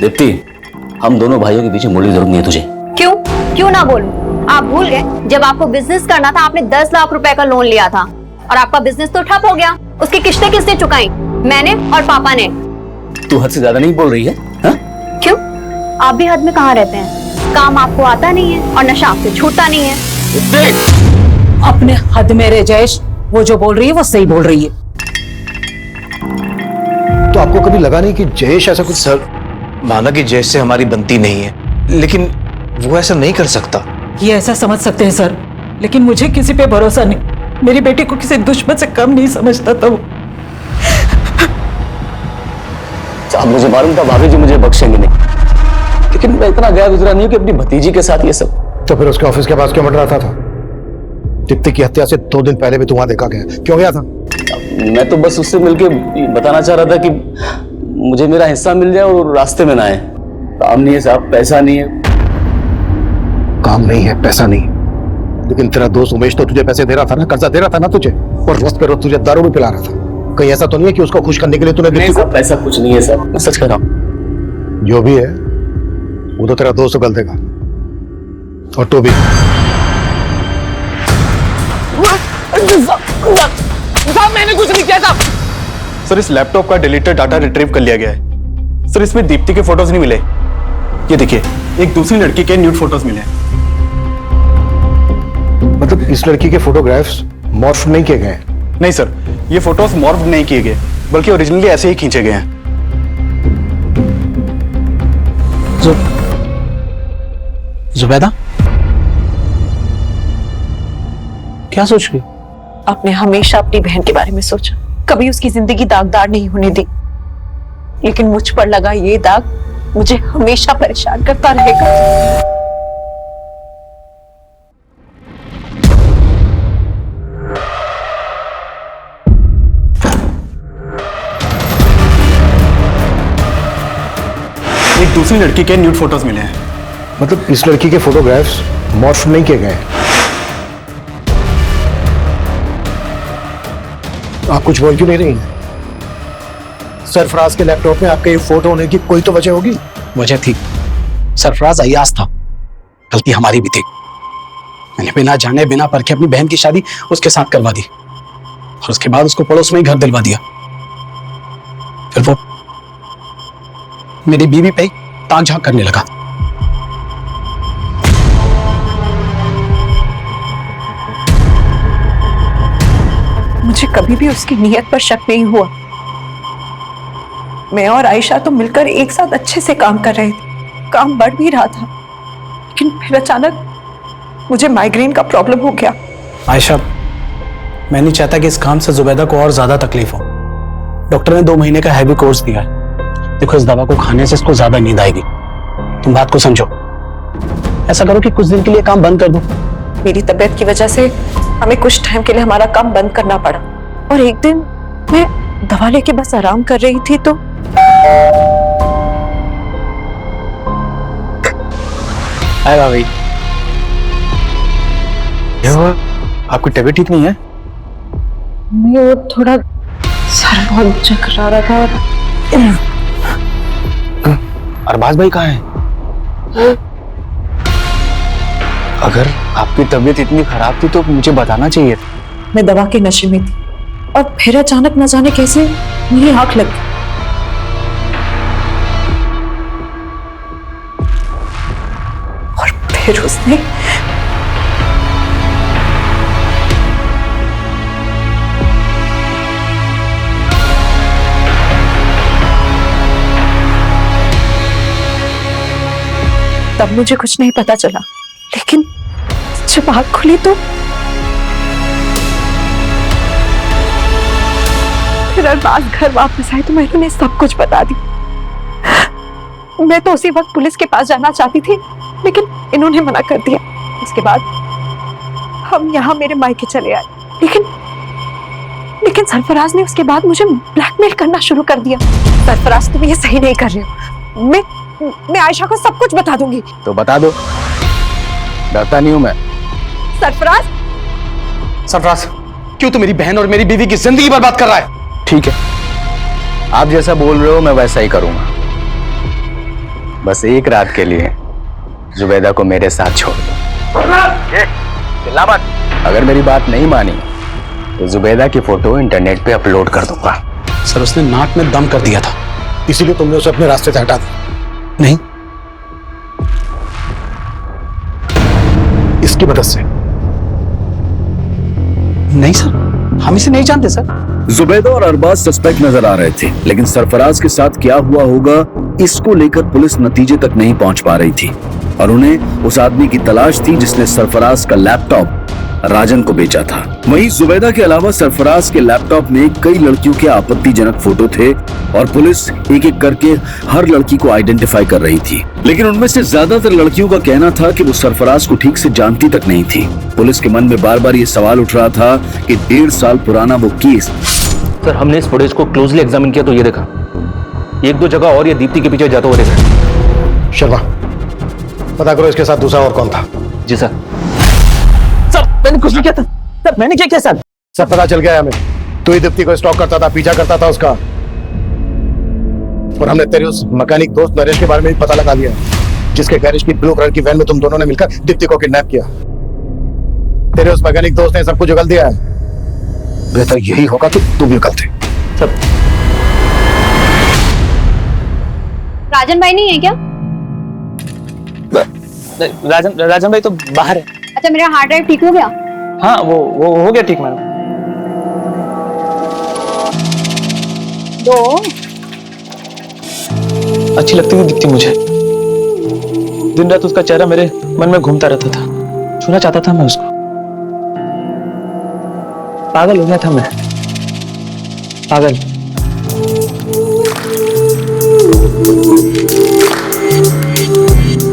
दीप्ति, हम दोनों भाइयों के पीछे मुड़ने की जरूरत नहीं है तुझे। क्यों? क्यों ना बोलूं? आप भूल गए जब आपको बिजनेस करना था आपने 10 लाख रुपए का लोन लिया था और आपका बिजनेस तो ठप हो गया। उसकी किस्तें किसने चुकाई? मैंने और पापा ने। तू हद से ज्यादा नहीं बोल रही है? हा? क्यों? आप भी हद में कहाँ रहते हैं? काम आपको आता नहीं है और नशा आपसे छूटता नहीं है। अपने हद में रह जयेश, वो जो बोल रही है वो सही बोल रही है। तो आपको कभी लगा नहीं कि जयेश ऐसा कुछ? सर, माना कि जयेश से हमारी बनती नहीं है, लेकिन वो ऐसा नहीं कर सकता। ये ऐसा समझ सकते हैं सर, लेकिन मुझे किसी पे भरोसा नहीं। मेरी बेटी को किसी दुश्मन से कम नहीं समझता था वो। साहब, मुझे मालूम था भाभी जी मुझे बख्शेंगे नहीं, लेकिन मैं इतना गया गुजरा नहीं हूं कि अपनी भतीजी के साथ ये सब। तो फिर उसके ऑफिस के पास क्यों मंडराता था? दीप्ति की हत्या से 2 दिन पहले भी तू वहां देखा गया, क्यों गया था? मैं तो बस उससे मिलके बताना चाह रहा था कि मुझे मेरा हिस्सा मिल जाए और रास्ते में ना आए। काम नहीं है साहब, पैसा नहीं है। काम नहीं है, पैसा नहीं, लेकिन तेरा दोस्त उमेश तो तुझे पैसे दे रहा था ना, कर्जा दे रहा था ना तुझे, और रोज पे रोज तुझे दारू भी पिला रहा था। कहीं ऐसा तो नहीं है कि उसको खुश करने के लिए तूने? नहीं साहब, पैसा कुछ नहीं है साहब, मैं सच कह रहा हूँ। जो भी है वो तो तेरा दोस्त गल देगा, और तू भी। मैंने कुछ नहीं किया साहब। सर, इस लैपटॉप का डिलीटेड डाटा रिट्रीव कर लिया गया है। सर, इसमें दीप्ति के फोटोज नहीं मिले। ये देखिए, एक दूसरी लड़की के न्यूड फोटोज मिले। मतलब इस लड़की के फोटोग्राफ्स मॉर्फ नहीं किए गए? नहीं सर, ये फोटोज मॉर्फ नहीं किए गए, बल्कि ओरिजिनली ऐसे ही खींचे गए हैं। जुबैदा, क्या सोच रही? आपने हमेशा अपनी बहन के बारे में सोचा, कभी उसकी जिंदगी दागदार नहीं होने दी, लेकिन मुझ पर लगा ये दाग मुझे हमेशा परेशान करता रहेगा। एक दूसरी लड़की के न्यूड फोटोज मिले हैं। मतलब इस लड़की के फोटोग्राफ्स मॉर्फ नहीं किए गए? आप कुछ बोल क्यों नहीं रही हैं? सरफराज के लैपटॉप में आपके ये फोटो होने की कोई तो वजह होगी। वजह थी, सरफराज अय्याज था, गलती हमारी भी थी। मैंने बिना जाने बिना परखे अपनी बहन की शादी उसके साथ करवा दी और उसके बाद उसको पड़ोस में ही घर दिलवा दिया। फिर वो मेरी बीवी पे ताक झांक करने लगा। मुझे कभी भी उसकी नीयत पर शक नहीं हुआ। मैं और आयशा तो मिलकर एक साथ अच्छे से काम कर रहे थे, काम बढ़ भी रहा था, लेकिन फिर अचानक मुझे माइग्रेन का प्रॉब्लम हो गया। आयशा, मैं नहीं चाहता कि इस काम से जुबैदा को और ज्यादा तकलीफ हो। डॉक्टर ने 2 महीने का हैवी कोर्स दिया है। देखो, इस दवा को खाने से इसको ज्यादा नींद आएगी। तुम बात को समझो। ऐसा करो कि कुछ दिन के लिए काम बंद कर दो। मेरी तबीयत की वजह से हमें कुछ टाइम के लिए हमारा काम बंद करना पड़ा, और एक दिन मैं दवा लेके बस आराम कर रही थी तो भाई, क्या हुआ? आपकी तबीयत ठीक नहीं है? मैं वो थोड़ा सर बहुत चकरा रहा था। अरबाज भाई कहाँ हैं? अगर आपकी तबीयत इतनी खराब थी तो मुझे बताना चाहिए था। मैं दवा के नशे में थी और फिर अचानक न जाने कैसे मेरी आंख लग गई और फिर उसने तब मुझे कुछ नहीं पता चला, लेकिन जब आंख खुली तो फिर अरबाज घर वापस आए तो मैंने उन्हें सब कुछ बता दी। मैं तो उसी वक्त पुलिस के पास जाना चाहती थी, लेकिन इन्होंने मना कर दिया। उसके बाद हम यहाँ मेरे मायके चले आए, लेकिन सरफराज ने उसके बाद मुझे ब्लैकमेल करना शुरू कर दिया। सरफराज, तुम ये सही नहीं कर रहे हो। मैं आयशा को सब कुछ बता दूंगी। तो बता दो, डरता नहीं हूं मैं। सरफराज, सरफराज, क्यों तू मेरी बहन और मेरी बीवी की जिंदगी बर्बाद कर रहा है? ठीक है, आप जैसा बोल रहे हो मैं वैसा ही करूंगा। बस एक रात के लिए जुबैदा को मेरे साथ छोड़ दो। चिल्ला मत। अगर मेरी बात नहीं मानी तो जुबैदा की फोटो इंटरनेट पे अपलोड कर दूंगा। सर, उसने नाक में दम कर दिया था, इसीलिए तुमने उसे अपने रास्ते से हटा दिया? नहीं, इसकी मदद से? नहीं सर, हम इसे नहीं जानते सर। जुबैदा और अरबाज सस्पेक्ट नजर आ रहे थे, लेकिन सरफराज के साथ क्या हुआ होगा इसको लेकर पुलिस नतीजे तक नहीं पहुंच पा रही थी और उन्हें उस आदमी की तलाश थी जिसने सरफराज का लैपटॉप राजन को बेचा था। वहीं जुबैदा के अलावा सरफराज के लैपटॉप में कई लड़कियों के आपत्तिजनक फोटो थे और पुलिस एक एक करके हर लड़की को आइडेंटिफाई कर रही थी, लेकिन उनमें से ज्यादातर लड़कियों का कहना था कि वो सरफराज को ठीक से जानती तक नहीं थी। पुलिस के मन में बार बार ये सवाल उठ रहा था कि 1.5 साल पुराना वो केस। सर, हमने इस फुटेज को क्लोजली एग्जामिन किया तो ये देखा, 1-2 जगह और ये दीप्ति के पीछे जाता हुआ देखा। शर्मा, पता करो इसके साथ दूसरा और कौन था। जी सर। सर, मैंने कुछ नहीं किया था। सर, मैंने क्या किया सर? सर, पता चल गया हमें, तू ही दीप्ति को स्टॉक करता था, पीछा करता था उसका। और हमने तेरे उस मैकेनिक दोस्त नरेश के बारे में भी पता लगा लिया, जिसके गैरेज की ब्लू कलर की वैन में तुम दोनों ने मिलकर दीप्ति को किडनैप किया। तेरे उस मैकेनिक दोस्त ने सब कुछ उगल दिया है। बेहतर यही होगा कि तू भी उगल दे। सब राजन भाई नहीं है क्या? राजन भाई तो बाहर है। अच्छा, मेरा हार्ड ड्राइव ठीक हो गया? हाँ, वो हो गया ठीक मैडम। दो अच्छी लगती हुई दिखती मुझे। दिन रात उसका चेहरा मेरे मन में घूमता रहता था, छूना चाहता था मैं उसको। पागल हो गया था मैं, पागल।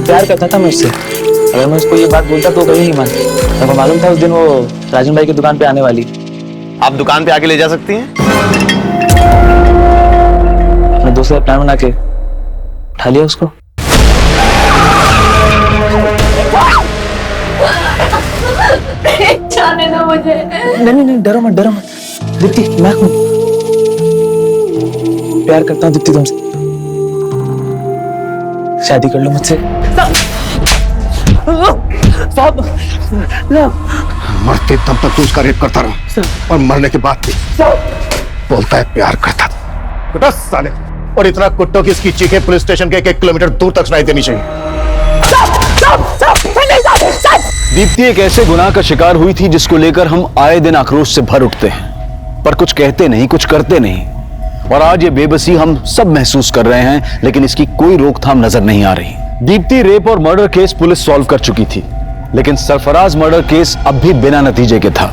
प्यार करता था मैं उससे। अगर मैं उसको ये बात बोलता तो कभी नहीं मानती। मेरे को मालूम था उस दिन वो राजन भाई की दुकान पे आने वाली। आप दुकान पे आके ले जा सकती हैं? अपने दोस्त से प्लान बना के उठा लिया उसको। जाने दो मुझे। नहीं, डरो मत, डरो मत। दीप्ति, मैं हूं। प्यार करता हूँ दीप्ति तुमसे। शादी कर लो मुझसे। मरते तब तक तू उसका रेप करता रहा और मरने के बाद भी बोलता है प्यार करता था। कुत्ता साले, और इतना कुत्तों की इसकी चीखें पुलिस स्टेशन के 1 किलोमीटर दूर तक सुनाई देनी चाहिए। दीप्ति एक ऐसे गुनाह का शिकार हुई थी जिसको लेकर हम आए दिन आक्रोश से भर उठते हैं, पर कुछ कहते नहीं, कुछ करते नहीं। और आज ये बेबसी हम सब महसूस कर रहे हैं, लेकिन इसकी कोई रोकथाम नजर नहीं आ रही। दीप्ति रेप और मर्डर केस पुलिस सॉल्व कर चुकी थी, लेकिन सरफराज मर्डर केस अब भी बिना नतीजे के था।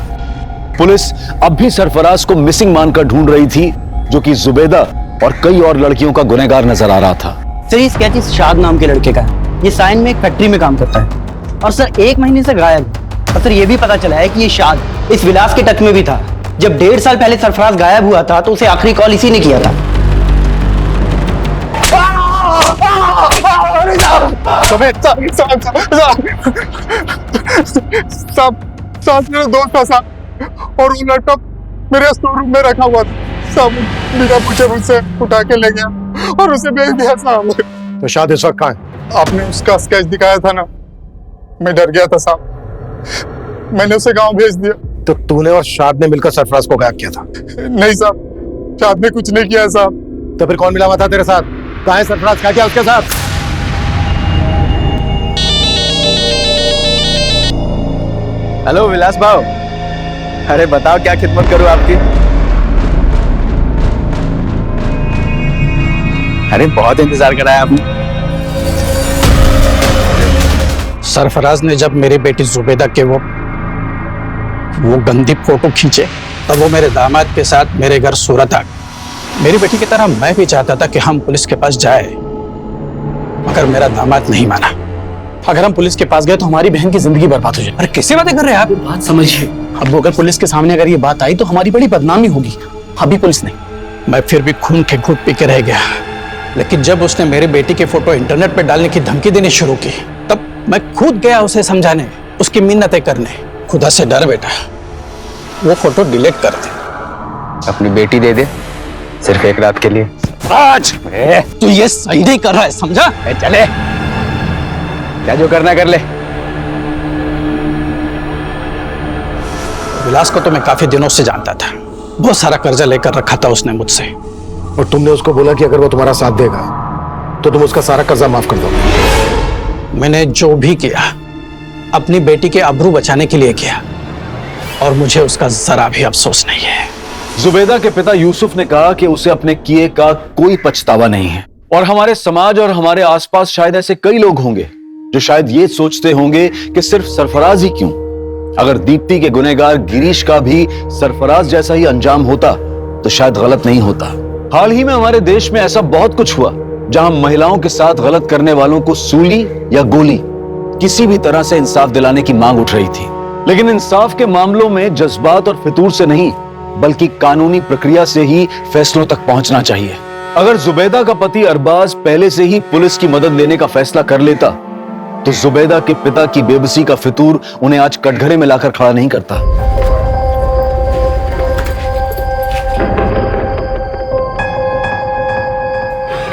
पुलिस अब भी सरफराज को मिसिंग मानकर ढूंढ रही थी, जो कि जुबैदा और कई और लड़कियों का गुनहगार नजर आ रहा था। सर, ये स्केच इस शाद नाम के लड़के का है। ये साइन में एक फैक्ट्री में काम करता है और सर 1 महीने से गायब। और सर ये भी पता चला है कि ये शाद इस विलास के टच में भी था। जब 1.5 साल पहले सरफराज गायब हुआ था तो उसे आखिरी कॉल इसी ने किया था। साथ मेरा दोस्त था साहब, और वो लैपटॉप मेरे स्टोर रूम में रखा हुआ था साहब। बिना पूछे मुझसे उठा के ले गया और उसे भेज दिया साहब। तो शाद इस वक्त कहाँ है? आपने उसका स्केच दिखाया था ना, मैं डर गया था साहब, मैंने उसे गांव भेज दिया। तो तूने और शाद ने मिलकर सरफराज को गायब किया था? नहीं साहब, शाद ने कुछ नहीं किया साहब। तो फिर कौन मिला हुआ था तेरे साथ? कहाँ है सरफराज? क्या किया उसके साथ? हेलो विलास भाव, अरे बताओ क्या खिदमत करूं आपकी? अरे बहुत इंतजार कराया आपने। सरफराज ने जब मेरी बेटी जुबैदा के वो गंदी फोटो खींचे, तब वो मेरे दामाद के साथ मेरे घर सूरत आ गए। मेरी बेटी की तरह मैं भी चाहता था कि हम पुलिस के पास जाए, मगर मेरा दामाद नहीं माना। अगर हम पुलिस के पास गए तो हमारी बहन की जिंदगी बर्बाद हो जाए। अरे कैसे बातें कर रहे हैं आप? बात समझिए। अब अगर पुलिस के सामने अगर ये बात आई तो हमारी बड़ी बदनामी होगी। अभी पुलिस नहीं। मैं फिर भी खून के घूंट पी के रह गया, लेकिन जब उसने मेरी बेटी की फोटो इंटरनेट पे डालने की धमकी देनी शुरू की, तब मैं खुद गया उसे समझाने, उसकी मिन्नतें करने। खुदा से डर बेटा, वो फोटो डिलीट कर दे। अपनी बेटी दे दे, सिर्फ 1 रात के लिए। आज तू ये सही नहीं कर रहा है, समझा? चले, क्या जो करना कर ले। विलास को तो मैं काफी दिनों से जानता था। बहुत सारा कर्जा लेकर रखा था उसने मुझसे। और तुमने उसको बोला कि अगर वो तुम्हारा साथ देगा तो तुम उसका सारा कर्जा माफ कर दोगे। मैंने जो भी किया अपनी बेटी के आबरू बचाने के लिए किया, और मुझे उसका जरा भी अफसोस नहीं है। जुबैदा के पिता यूसुफ ने कहा कि उसे अपने किए का कोई पछतावा नहीं है। और हमारे समाज और हमारे आसपास शायद ऐसे कई लोग होंगे जो शायद ये सोचते होंगे कि सिर्फ सरफराज ही क्यों, अगर दीप्ति के गुनहगार गिरीश का भी सरफराज जैसा ही अंजाम होता तो शायद गलत नहीं होता। हाल ही में हमारे देश में ऐसा बहुत कुछ हुआ जहां महिलाओं के साथ गलत करने वालों को सूली या गोली, किसी भी तरह से इंसाफ दिलाने की मांग उठ रही थी। लेकिन इंसाफ के मामलों में जज्बात और फितूर से नहीं, बल्कि कानूनी प्रक्रिया से ही फैसलों तक पहुंचना चाहिए। अगर जुबैदा का पति अरबाज पहले से ही पुलिस की मदद लेने का फैसला कर लेता तो जुबैदा के पिता की बेबसी का फितूर उन्हें आज कटघरे में लाकर खड़ा नहीं करता।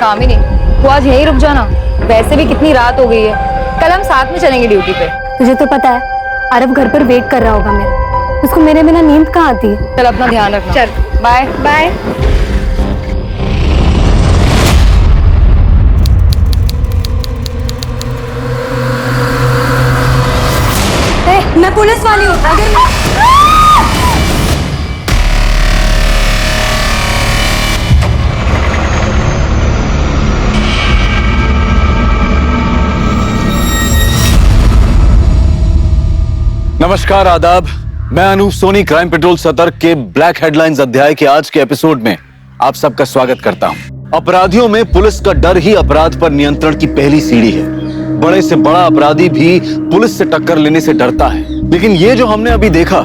कामिनी, तू आज यहीं रुक जाना, वैसे भी कितनी रात हो गई है। कल हम साथ में चलेंगे ड्यूटी पे। तुझे तो पता है अरब घर पर वेट कर रहा होगा मेरा, उसको मेरे बिना नींद कहाँ आती है। चल अपना ध्यान रखना। चल बाय बाय। मैं पुलिस वाली हूँ, अगर नमस्कार, आदाब। मैं अनूप सोनी क्राइम पेट्रोल सतर्क के ब्लैक हेडलाइंस अध्याय के आज के एपिसोड में आप सबका स्वागत करता हूं। अपराधियों में पुलिस का डर ही अपराध पर नियंत्रण की पहली सीढ़ी है। बड़े से बड़ा अपराधी भी पुलिस से टक्कर लेने से डरता है, लेकिन ये जो हमने अभी देखा,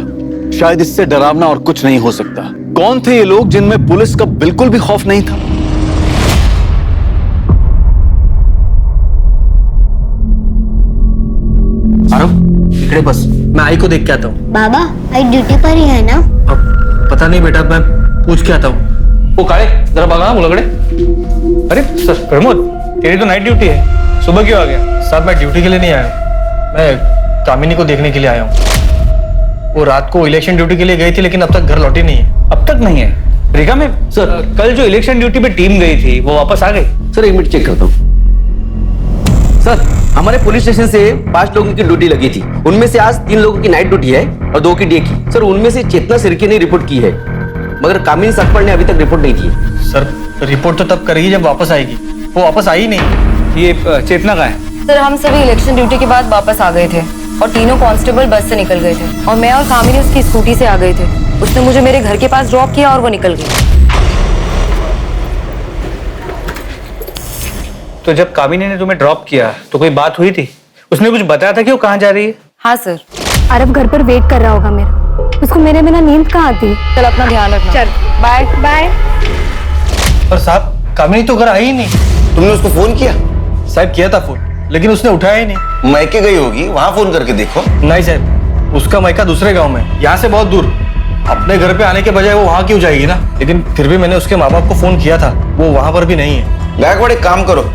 शायद इससे डरावना और कुछ नहीं हो सकता। कौन थे ये लोग जिनमें पुलिस का बिल्कुल भी खौफ नहीं था? इकड़े बस, मैं आई को देख के आता हूँ। बाबा आई ड्यूटी पर ही है ना? अब पता नहीं बेटा, मैं पूछ के आता हूँ। ओ काले, जरा भागा मुलगड़े। अरे सर प्रमोद, तेरी तो नाइट ड्यूटी है, सुबह क्यों आ गया? साहब मैं ड्यूटी के लिए नहीं आया, मैं कामिनी को देखने के लिए आया हूँ। वो रात को इलेक्शन ड्यूटी के लिए गई थी, लेकिन अब तक घर लौटी नहीं है। अब तक नहीं है? रिका में सर, कल जो इलेक्शन ड्यूटी पे टीम गई थी वो वापस आ गई? सर एक मिनट चेक करता हूँ। सर हमारे पुलिस स्टेशन से 5 लोगों की ड्यूटी लगी थी, उनमें से आज 3 लोगों की नाइट ड्यूटी है और 2 की डे की। सर उनमें से चेतना सिरके ने रिपोर्ट की है, मगर कामिनी सकपड़ ने अभी तक रिपोर्ट नहीं की। सर रिपोर्ट तो तब करेगी जब वापस आएगी, वो वापस आई नहीं। ये चेतना कहाँ है? सर हम सभी इलेक्शन ड्यूटी के बाद वापस आ गए थे और तीनों कांस्टेबल बस से निकल गए थे और मैं और कामिनी उसकी स्कूटी से आ गए थे। उसने मुझे मेरे घर के पास ड्रॉप किया और वो निकल गई। तो जब कामिनी ने तुम्हें ड्रॉप किया तो कोई बात हुई थी? उसने कुछ बताया था कि वो कहाँ जा रही है? हाँ सर। अरब घर पर वेट कर रहा होगा मेरा, उसको मेरे बिना नींद कहाँ आती? चल अपना ध्यान रखना। चल बाय बाय। पर साहब कामिनी तो घर आई ही नहीं। तुमने उसको फोन किया? साहब किया था फोन, लेकिन उसने उठाया ही नहीं। मैके गई होगी, वहां फोन करके देखो। नहीं साहब, उसका मायका दूसरे गांव में, यहाँ से बहुत दूर। अपने घर पे आने के बजाय वो वहाँ क्यों जाएगी ना? लेकिन फिर भी मैंने उसके माँ बाप को फोन किया था, वो वहां पर भी नहीं है। गायकवाड़ एक काम करो,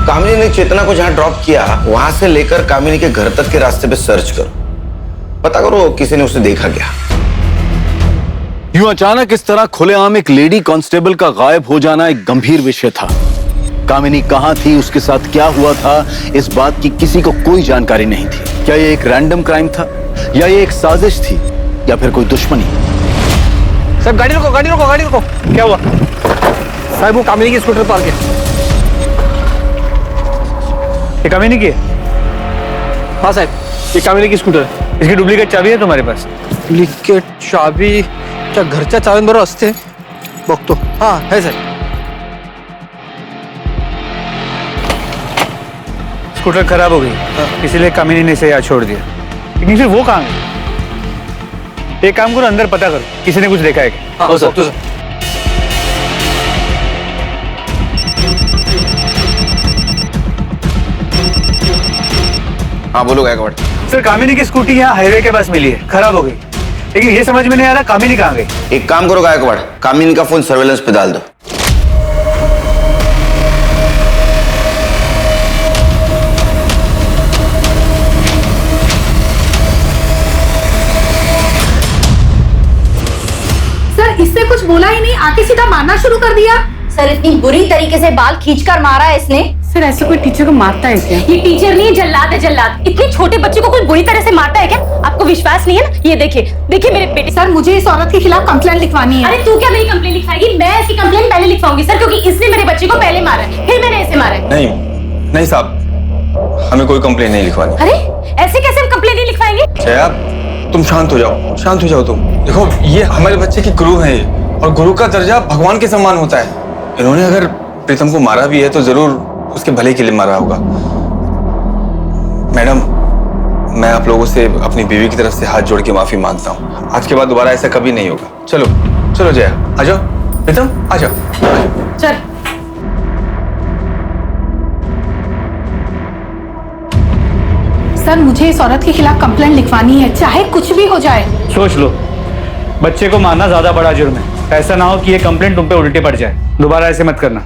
कामिनी ने चेतना को जहां ड्रॉप किया वहां से लेकर कामिनी के घर तक के रास्ते पे सर्च करो, पता करो किसी ने उसे देखा क्या। यूं अचानक इस तरह खुलेआम एक लेडी कांस्टेबल का गायब हो जाना एक गंभीर विषय था। कामिनी कहां थी, उसके साथ क्या हुआ था, इस बात की किसी को कोई जानकारी नहीं थी। क्या ये एक रैंडम क्राइम था या ये एक साजिश थी या फिर कोई दुश्मनी? साहब गाड़ी रोको, गाड़ी रोको, गाड़ी रोको। क्या हुआ? साहब वो कामिनी की स्कूटर पार्क है। ये कामिनी की है? हाँ साहब, ये कामिनी की स्कूटर है। इसकी डुप्लीकेट चाबी है तुम्हारे पास? डुप्लीकेट चाबी? क्या घरच्या चाव्यांबरोबर असते? बघतो। हाँ है साहेब। स्कूटर खराब हो गई, इसीलिए कामिनी ने इसे यहाँ छोड़ दिया। लेकिन फिर वो कहाँ गई? एक काम करो, अंदर पता करो किसी ने कुछ देखा है क्या? हाँ सर। हाँ बोलो गायकवाड़। सर कामिनी की स्कूटी यहाँ हाईवे के पास मिली है, खराब हो गई, लेकिन ये समझ में नहीं आ रहा कामिनी कहाँ गई। एक काम करो गायकवाड़, कामिनी का फोन सर्वेलेंस पे डाल दो। सर इससे कुछ बोला ही नहीं, आके सीधा मारना शुरू कर दिया। सर इतनी बुरी तरीके से बाल खींचकर मारा है इसने। सर ऐसे कोई टीचर को मारता है क्या? ये टीचर नहीं, जल्लाद है जल्लाद। इतने छोटे बच्चे को कोई बुरी तरह से मारता है क्या? आपको विश्वास नहीं है ना? ये देखिए देखिए मेरे बेटे। सर मुझे इस औरत के खिलाफ कंप्लेंट लिखवानी है। अरे तू क्या मेरी कंप्लेंट लिखवाएगी? मैं इसकी कंप्लेंट पहले लिखवाऊंगी सर, क्योंकि इसने मेरे बच्चे को पहले मारा है, फिर मैंने इसे मारा है। नहीं साहब, हमें कोई कंप्लेंट नहीं लिखवानी। अरे ऐसे कैसे हम कंप्लेंट नहीं लिखवाएंगे? जया तुम शांत हो जाओ, शांत हो जाओ तुम। देखो ये हमारे बच्चे की गुरु है और गुरु का दर्जा भगवान के समान होता है। इन्होंने अगर प्रीतम को मारा भी है तो जरूर उसके भले के लिए मारा होगा। मैडम मैं आप लोगों से अपनी बीवी की तरफ से हाथ जोड़ के माफी मांगता हूँ। आज के बाद दोबारा ऐसा कभी नहीं होगा। चलो चलो जया, आ जाओ। प्रीतम आ जाओ। चल सर मुझे इस औरत के खिलाफ कंप्लेंट लिखवानी है, चाहे कुछ भी हो जाए। सोच लो, बच्चे को मारना ज्यादा बड़ा जुर्म है। ऐसा ना हो कि ये कंप्लेंट तुम पे उल्टे पड़ जाए। दोबारा ऐसे मत करना।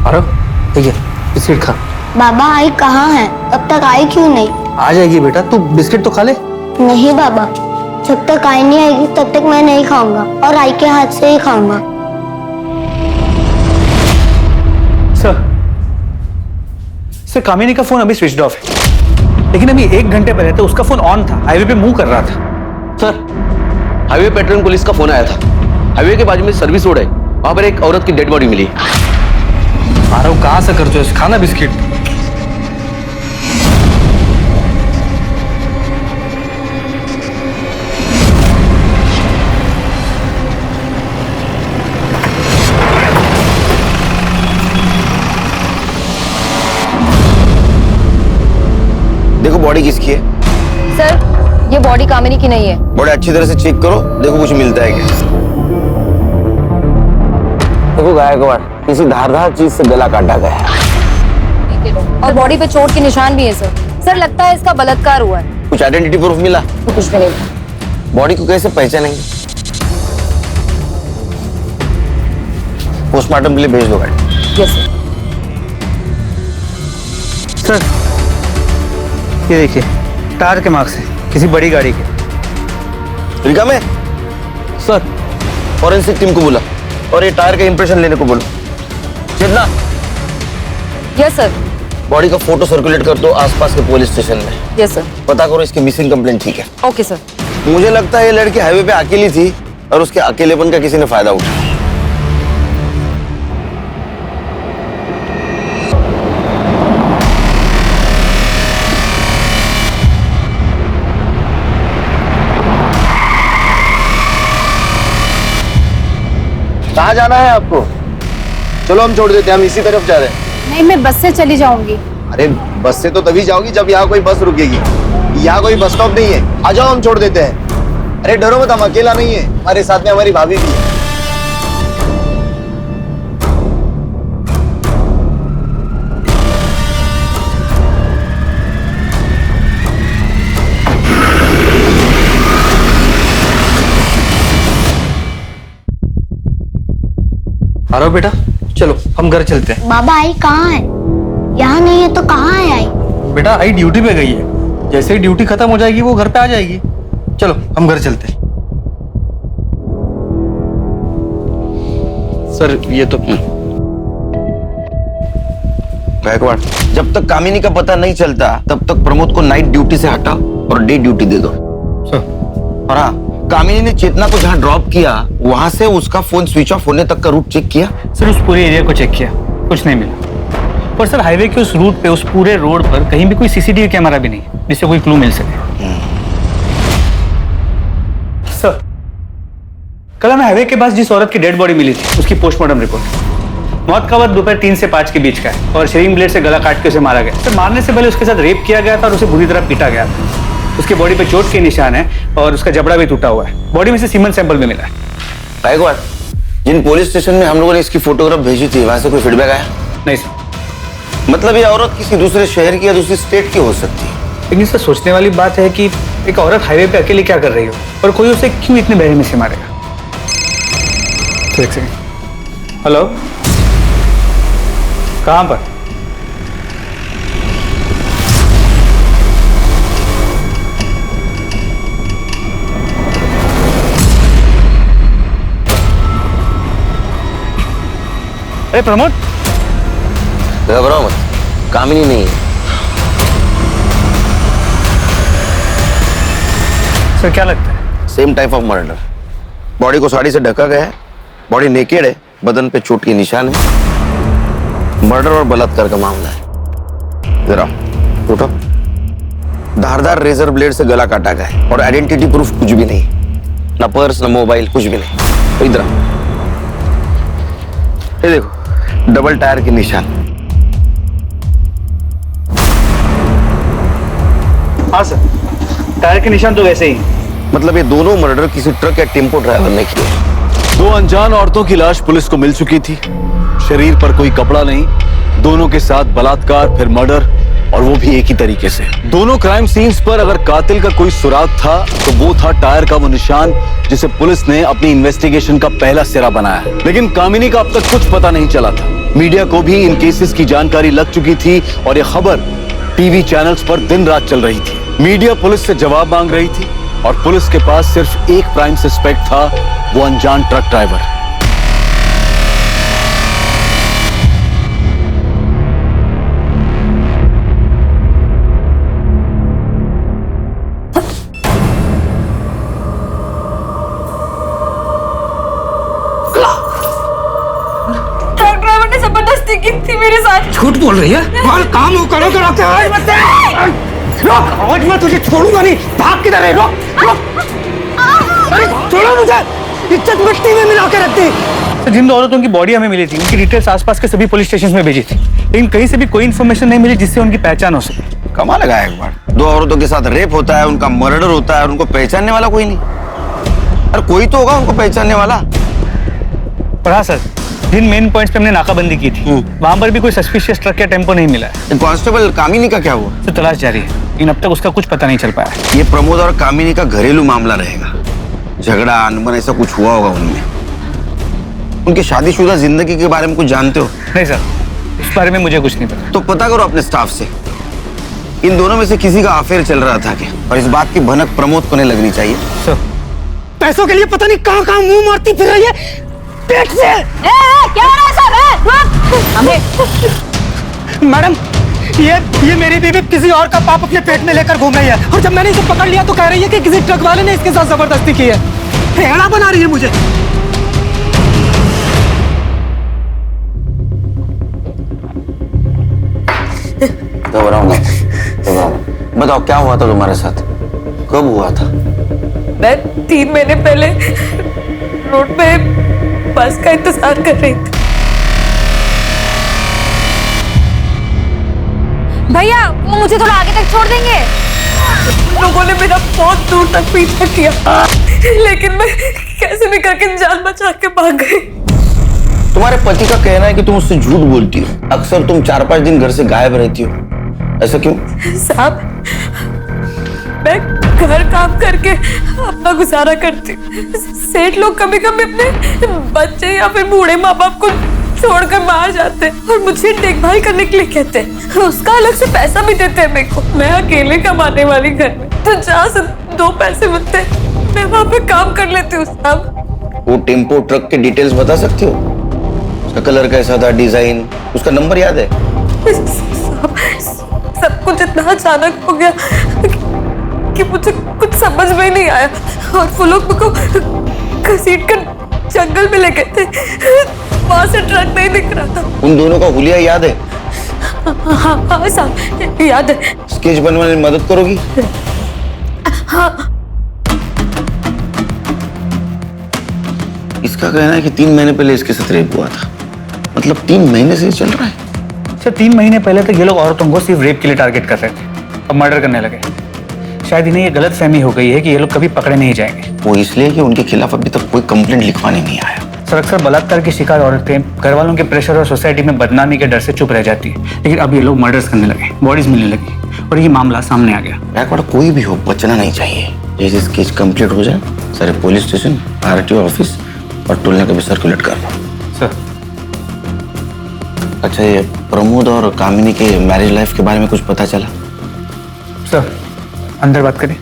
अरे ठीक है, बिस्किट खा। बाबा आई कहाँ है? अब तक आई क्यों नहीं? आ जाएगी बेटा, तू बिस्किट तो खा ले। नहीं बाबा, जब तक आई नहीं आएगी तब तक मैं नहीं खाऊंगा और आई के हाथ से ही खाऊंगा। सर कामिनी का फोन अभी स्विच ऑफ है, लेकिन अभी 1 घंटे पहले तो उसका फोन ऑन था, हाईवे पे मूव कर रहा था। सर हाईवे पेट्रोलिंग पुलिस का फोन आया था। हाईवे के बाजू में सर्विस रोड है, वहां पर एक औरत की डेड बॉडी मिली। अरे कहां से करते हो? खाना बिस्किट। बॉडी कामिनी की नहीं है। बड़े अच्छी तरह से चेक करो, देखो कुछ मिलता है क्या। देखो गायकवाड़, किसी धारदार चीज से गला काटा गया है और बॉडी पे चोट के निशान भी है सर। सर लगता है इसका बलात्कार हुआ है। कुछ आइडेंटिटी प्रूफ मिला? कुछ भी नहीं। बॉडी को कैसे पहचानेंगे? पोस्टमार्टम के लिए भेज दो गाड़ी। Yes sir. सर ये देखिए, टायर के मार्क्स है किसी बड़ी गाड़ी के। रिका में सर फॉरेंसिक टीम को बोला और ये टायर का इंप्रेशन लेने को बोलो। चेतना, यस सर। बॉडी का फोटो सर्कुलेट कर दो आसपास के पुलिस स्टेशन में। Yes sir. पता करो इसकी मिसिंग कंप्लेंट। ठीक है? Okay sir. मुझे लगता है ये लड़की हाईवे पे अकेली थी और उसके अकेलेपन का किसी ने फायदा उठाया। कहाँ जाना है आपको? चलो हम छोड़ देते हैं, हम इसी तरफ जा रहे हैं। नहीं, मैं बस से चली जाऊंगी। अरे बस से तो तभी जाओगी जब यहाँ कोई बस रुकेगी। यहाँ कोई बस स्टॉप नहीं है, आ जाओ हम छोड़ देते हैं। अरे डरो मत, हम अकेला नहीं है, हमारे साथ में हमारी भाभी भी है। आ रहा हो बेटा, चलो हम घर चलते हैं। बाबा आई कहाँ है? यहाँ नहीं है तो कहाँ है आई? बेटा आई ड्यूटी पे गई है, जैसे ही ड्यूटी खत्म हो जाएगी वो घर पे आ जाएगी। चलो हम घर चलते हैं। सर ये तो गायकवाड़, जब तक कामिनी का पता नहीं चलता तब तक प्रमोद को नाइट ड्यूटी से हटाओ और डे ड्यूटी दे दो। और हाँ, कामिनी ने चेतना को जहाँ ड्रॉप किया वहां से उसका फोन स्विच ऑफ होने तक का रूट चेक किया? सर उस पूरे एरिया को चेक किया, कुछ नहीं मिला। पर सर हाईवे के उस रूट पे, उस पूरे रोड पर कहीं भी कोई सीसीटीवी कैमरा भी नहीं है जिससे कोई क्लू मिल सके। सर कल हमें हाईवे के पास जिस औरत की डेड बॉडी मिली थी उसकी पोस्टमार्टम रिपोर्ट, मौत का वक्त दोपहर 3 से 5 के बीच का है और शेविंग ब्लेड से गला काट के उसे मारा गया। सर मारने से पहले उसके साथ रेप किया गया था और उसे बुरी तरह पीटा गया था। उसकी बॉडी पे चोट के निशान है और उसका जबड़ा भी टूटा हुआ है। बॉडी में से सीमेंट सैंपल भी मिला है। गायकवाड़, जिन पुलिस स्टेशन में हम लोगों ने इसकी फोटोग्राफ भेजी थी वहां से कोई फीडबैक आया? नहीं सर। मतलब ये औरत किसी दूसरे शहर की या दूसरी स्टेट की हो सकती है। लेकिन सर सोचने वाली बात है कि एक औरत हाईवे पे अकेले क्या कर रही हो और कोई उसे क्यों इतने बेरहमी से मारेगा। एक सेकंड। हेलो, कहां पर? अरे प्रमोद, घबराओ मत, कामिनी नहीं है। सर क्या लगता है? Same type of murder. Body को साड़ी से ढका गया है, बॉडी नेकेड है, बदन पे चोट के निशान है। मर्डर और बलात्कार का मामला है। जरा उठो। धारदार रेजर ब्लेड से गला काटा गया है और आइडेंटिटी प्रूफ कुछ भी नहीं, ना पर्स ना मोबाइल, कुछ भी नहीं। तो इधर ये देखो, डबल टायर के निशान। हाँ सर, टायर के निशान तो वैसे ही। मतलब ये दोनों मर्डर किसी ट्रक या टेम्पो ड्राइवर ने किए। 2 अनजान औरतों की लाश पुलिस को मिल चुकी थी। शरीर पर कोई कपड़ा नहीं, दोनों के साथ बलात्कार फिर मर्डर, और वो भी एक ही तरीके से। दोनों क्राइम सीन्स पर अगर कातिल का कोई सुराग था तो वो था टायर का वो निशान जिसे पुलिस ने अपनी इन्वेस्टिगेशन का पहला सिरा बनाया। लेकिन कामिनी का अब तक कुछ पता नहीं चला था। मीडिया को भी इन केसेस की जानकारी लग चुकी थी और ये खबर टीवी चैनल्स पर दिन रात चल रही थी। मीडिया पुलिस से जवाब मांग रही थी और पुलिस के पास सिर्फ एक प्राइम सस्पेक्ट था, वो अनजान ट्रक ड्राइवर। ट्रक ड्राइवर ने जबरदस्ती की थी मेरे साथ। झूठ बोल रही है? माल काम हो करो तो रखते आज मत रोक, आज मैं तुझे छोड़ूंगा नहीं। भाग किधर है? रोक रोक, अरे छोड़ो मुझे, इज्जत मिट्टी में मिला के रखती। तो जिन 2 औरतों की बॉडी हमें मिली थी उनकी डिटेल्स आसपास के सभी पुलिस स्टेशन में भेजी थी, लेकिन कहीं से भी कोई इन्फॉर्मेशन नहीं मिली जिससे उनकी पहचान हो सके। कमाल लगा एक बार। 2 औरतों के साथ रेप होता है, उनका मर्डर होता है और उनको पहचानने वाला कोई नहीं। अरे कोई तो होगा उनको पहचानने वाला। पर हाँ सर, जिन मेन पॉइंट्स पे हमने नाकाबंदी की थी वहां पर भी कोई सस्पिशियस ट्रक या टेम्पो नहीं मिला है। कांस्टेबल कामिनी का क्या हुआ? तो तलाश जारी है, लेकिन अब तक उसका कुछ पता नहीं चल पाया। ये प्रमोद और कामिनी का घरेलू मामला रहेगा। झगड़ा अनबन ऐसा कुछ हुआ होगा उनमें। उनकी शादीशुदा जिंदगी के बारे में कुछ जानते हो? नहीं सर, इस बारे में मुझे कुछ नहीं पता। तो पता करो अपने स्टाफ से, इन दोनों में से किसी का अफेयर चल रहा था क्या? और इस बात की भनक प्रमोद को नहीं लगनी चाहिए। सर, पैसों के लिए पता नहीं कहाँ कहाँ मुंह मारती फिर रही है पेट से। क्या हो रहा है सब? मैडम, ये मेरी बीवी किसी और का पाप अपने पेट में लेकर घूम रही है, और जब मैंने इसे पकड़ लिया तो कह रही है कि किसी ट्रक वाले ने इसके साथ जबरदस्ती की है। फेड़ा बना रही है मुझे। बताओ क्या हुआ था तुम्हारे साथ? कब हुआ था? मैं 3 महीने पहले रोड पे बस का इंतजार कर रही थी। भैया वो मुझे थोड़ा आगे तक छोड़ देंगे? लोगों ने मेरा बहुत दूर तक पीछा किया, लेकिन मैं कैसे भी करके जान बचा के भाग गई। तुम्हारे पति का कहना है कि तुम उससे झूठ बोलती हो। अक्सर तुम 4-5 दिन घर से गायब रहती हो, ऐसा क्यों? साहब, मैं घर काम करके अपना गुजारा करती हूँ। सेठ लोग कभी कभी अपने बच्चे या फिर बूढ़े माँ बाप को छोड़कर बाहर जाते हैं और मुझे देखभाल करने के लिए कहते हैं। उसका अलग से पैसा भी देते हैं मेरे को। मैं अकेले कमाने वाली घर में, तो जहाँ से 2 पैसे मिलते हैं मैं वहाँ पे काम कर लेती हूँ। साहब, वो टेम्पो ट्रक के डिटेल्स बता सकते हो? उसका कलर कैसा था, डिजाइन, उसका नंबर याद है? सब कुछ इतना अचानक हो गया कि मुझे कुछ समझ में नहीं आया, और वो लोग मुझको घसीट कर जंगल में ले गए थे। वहां से ट्रक नहीं दिख रहा था। उन दोनों का हुलिया याद है? हाँ साहब, याद है। स्केच बनवाने में मदद करोगी? हाँ। इसका कहना है कि 3 महीने पहले इसके साथ रेप हुआ था। मतलब 3 महीने से चल रहा है। सर, 3 महीने पहले तक ये लोग औरतों को सिर्फ रेप के लिए टारगेट कर रहे थे, अब मर्डर करने लगे। शायद इन्हें ये गलत फहमी हो गई है कि ये लोग कभी पकड़े नहीं जाएंगे। वो इसलिए कि उनके खिलाफ अभी तक कोई कंप्लेंट लिखवाने नहीं आया। सर, अक्सर बलात्कार की शिकार औरतें घर वालों के प्रेशर और सोसाइटी में बदनामी के डर से चुप रह जाती है, लेकिन अब ये लोग मर्डर्स करने लगे, बॉडीज मिलने लगी और ये मामला सामने आ गया। बैकवर्ड कोई भी हो, बचना नहीं चाहिए। जैसे केस कंप्लीट हो जाए, सारे पुलिस स्टेशन, आरटीओ ऑफिस और टोलने का भी सर्कुलेट कर दो। सर, अच्छा, ये प्रमोद और कामिनी के मैरिज लाइफ के बारे में कुछ पता चला? सर, अंदर बात करें।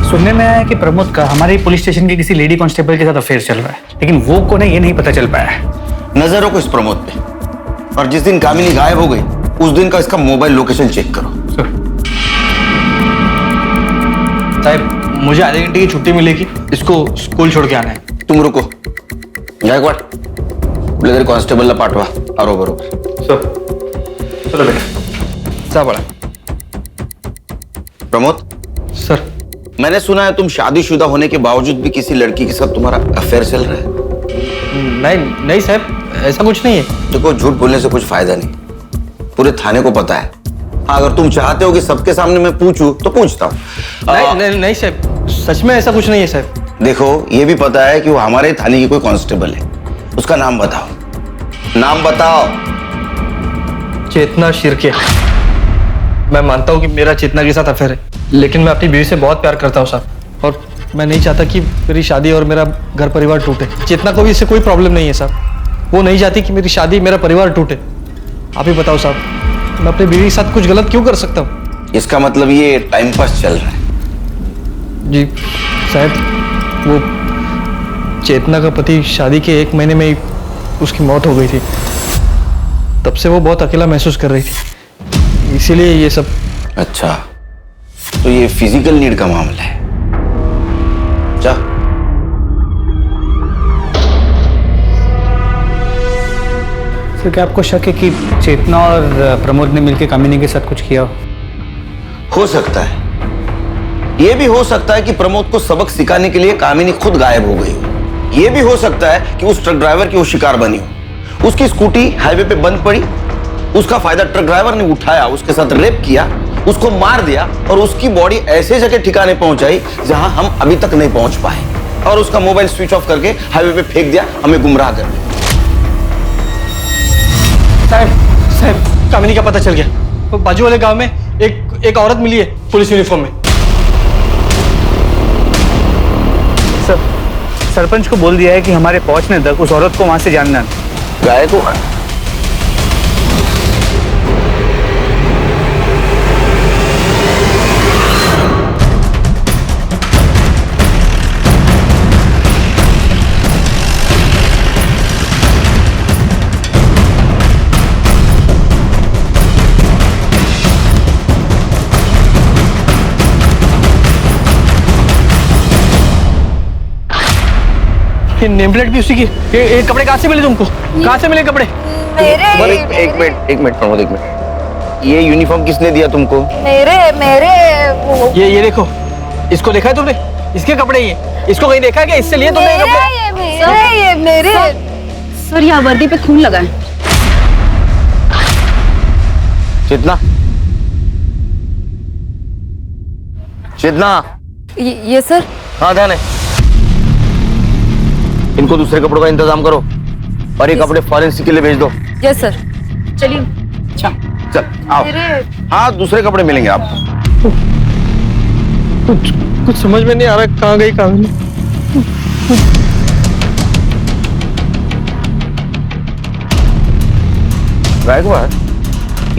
सुनने में आया कि प्रमोद का हमारे पुलिस स्टेशन के किसी लेडी कांस्टेबल के साथ अफेयर चल रहा है, लेकिन वो कौन है ये नहीं पता चल पाया है। नजर रखो इस प्रमोद पे, और जिस दिन कामिनी गायब हो गई उस दिन का इसका मोबाइल लोकेशन चेक करो। साहब, मुझे आधे घंटे की छुट्टी मिलेगी, इसको स्कूल छोड़ के आना है। तुम रुको, गायकवाड़ कुठल्या कांस्टेबलला पाठवा। आरो बरोबर। चलो बेटा, जा बड़ा। प्रमोद सर, मैंने सुना है तुम शादीशुदा होने के बावजूद भी किसी लड़की के साथ तुम्हारा अफेयर चल रहा है। नहीं साहब, ऐसा कुछ नहीं है। देखो, झूठ बोलने से कुछ फायदा नहीं, पूरे थाने को पता है। हाँ, अगर तुम चाहते हो कि सबके सामने मैं पूछूं तो पूछता हूँ। नहीं साहब, सच में ऐसा कुछ नहीं है साहब। देखो, ये भी पता है कि वो हमारे थाने की कोई कांस्टेबल है। उसका नाम बताओ, नाम बताओ। चेतना शिर्के। मैं मानता हूँ कि मेरा चेतना के साथ अफेयर है, लेकिन मैं अपनी बीवी से बहुत प्यार करता हूँ साहब, और मैं नहीं चाहता कि मेरी शादी और मेरा घर परिवार टूटे। चेतना को भी इससे कोई प्रॉब्लम नहीं है साहब, वो नहीं चाहती कि मेरी शादी मेरा परिवार टूटे। आप ही बताओ साहब, मैं अपनी बीवी के साथ कुछ गलत क्यों कर सकता हूँ? इसका मतलब ये टाइम पास चल रहा है? जी साहब, वो चेतना का पति शादी के 1 महीने में ही उसकी मौत हो गई थी। तब से वो बहुत अकेला महसूस कर रही थी, इसीलिए ये सब। अच्छा, तो ये फिजिकल नीड का मामला है। जा। सर, क्या आपको शक है कि चेतना और प्रमोद ने मिलकर कामिनी के साथ कुछ किया हो सकता है। ये भी हो सकता है कि प्रमोद को सबक सिखाने के लिए कामिनी खुद गायब हो गई हो। ये भी हो सकता है कि उस ट्रक ड्राइवर की वो शिकार बनी हो। उसकी स्कूटी हाईवे पे बंद पड़ी, उसका फायदा ट्रक ड्राइवर ने उठाया, उसके साथ रेप किया, उसको मार दिया और उसकी बॉडी ऐसे जगह ठिकाने पहुंचाई जहां हम अभी तक नहीं पहुंच पाए, और उसका मोबाइल स्विच ऑफ करके हाईवे पे फेंक दिया, हमें गुमराह कर दिया। साहब कामिनी का पता चल गया। वो बाजू वाले गांव में एक औरत मिली है पुलिस यूनिफॉर्म में। सरपंच को बोल दिया है कि हमारे पहुंचने तक उस औरत को वहां से जानना। गायकवाड़ ये नेम प्लेट भी उसी की। ये कपड़े कहाँ से मिले तुमको? कहाँ से मिले कपड़े? एक मिनट प्रमोद, एक मिनट। ये यूनिफॉर्म किसने दिया तुमको? ये देखो, इसको देखा है तुमने? इसके कपड़े ये, इसको कहीं देखा क्या? इससे लिए तुमने कपड़े? सर यहाँ वर्दी पे खून लगा है। चेतना, चेतना। ये सर। हाँ ध्यान है। इनको दूसरे कपड़ों का इंतजाम करो और ये कपड़े फॉरेंसिक के लिए भेज दो। Yes sir. चलिए। चल आओ। हाँ दूसरे कपड़े मिलेंगे आपको। कुछ समझ में नहीं आ रहा कहाँ गई कामिनी। गायकवाड़,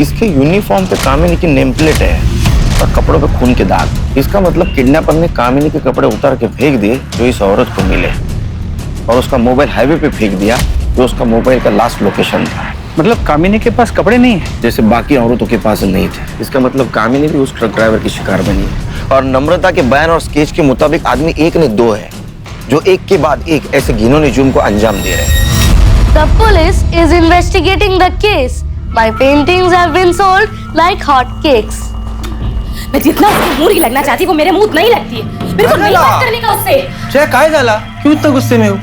इसके यूनिफॉर्म पे कामिनी की नेम प्लेट है और कपड़ों पे खून के दाग। इसका मतलब किडनैपर ने कामिनी के कपड़े उतार के फेंक दिए जो इस औरत को मिले, और उसका मोबाइल हाईवे पे फेंक दिया जो उसका मोबाइल का लास्ट लोकेशन था। मतलब कामिनी के पास कपड़े नहीं है जैसे बाकी औरतों के पास नहीं थे। इसका मतलब कामिनी भी उस ट्रक ड्राइवर की शिकार बनी है। और नम्रता के बयान और स्केच के मुताबिक आदमी एक ने दो है जो एक के बाद एक ऐसे घिनौने जुर्म को अंजाम दे रहे हैं। The police is investigating the case. My paintings have been sold like hot cakes. मैं जितना उसको मुंह नहीं लगना चाहती वो मेरे मुंह नहीं लगती है। मेरे को नहीं बात करने का उससे। क्या काय झाला? क्यों इतना गुस्से में हो?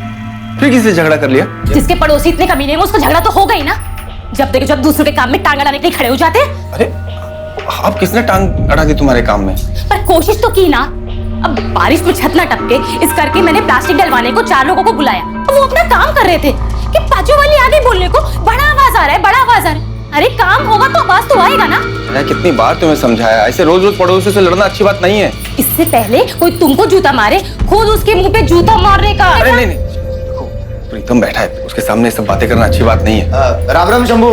फिर किससे झगड़ा कर लिया? जिसके पड़ोसी इतने कमीने हैं उसको झगड़ा तो होगा ही ना। जब देखो जब दूसरों के काम में टांग अड़ाने के लिए खड़े हो जाते हैं। अरे आप किसने टांग अड़ा दी तुम्हारे काम में? पर कोशिश तो की ना। अब बारिश में छत ना टपके इस करके मैंने प्लास्टिक डलवाने को 4 लोगों को बुलाया। वो अपना काम कर रहे थे कि बाजू वाली आ गई बोलने को, बड़ा आवाज आ रहा है, बड़ा आवाज आ रहा है। अरे काम होगा तो आवाज तो आएगा ना। मैं कितनी बार तुम्हें समझाया, ऐसे रोज रोज पड़ोसी से लड़ना अच्छी बात नहीं है। इससे पहले कोई तुमको जूता मारे, खुद उसके मुंह पे जूता मारने का। अरे नहीं, प्रीतम बैठा है, उसके सामने सब बातें करना अच्छी बात नहीं है। राम राम शंभू।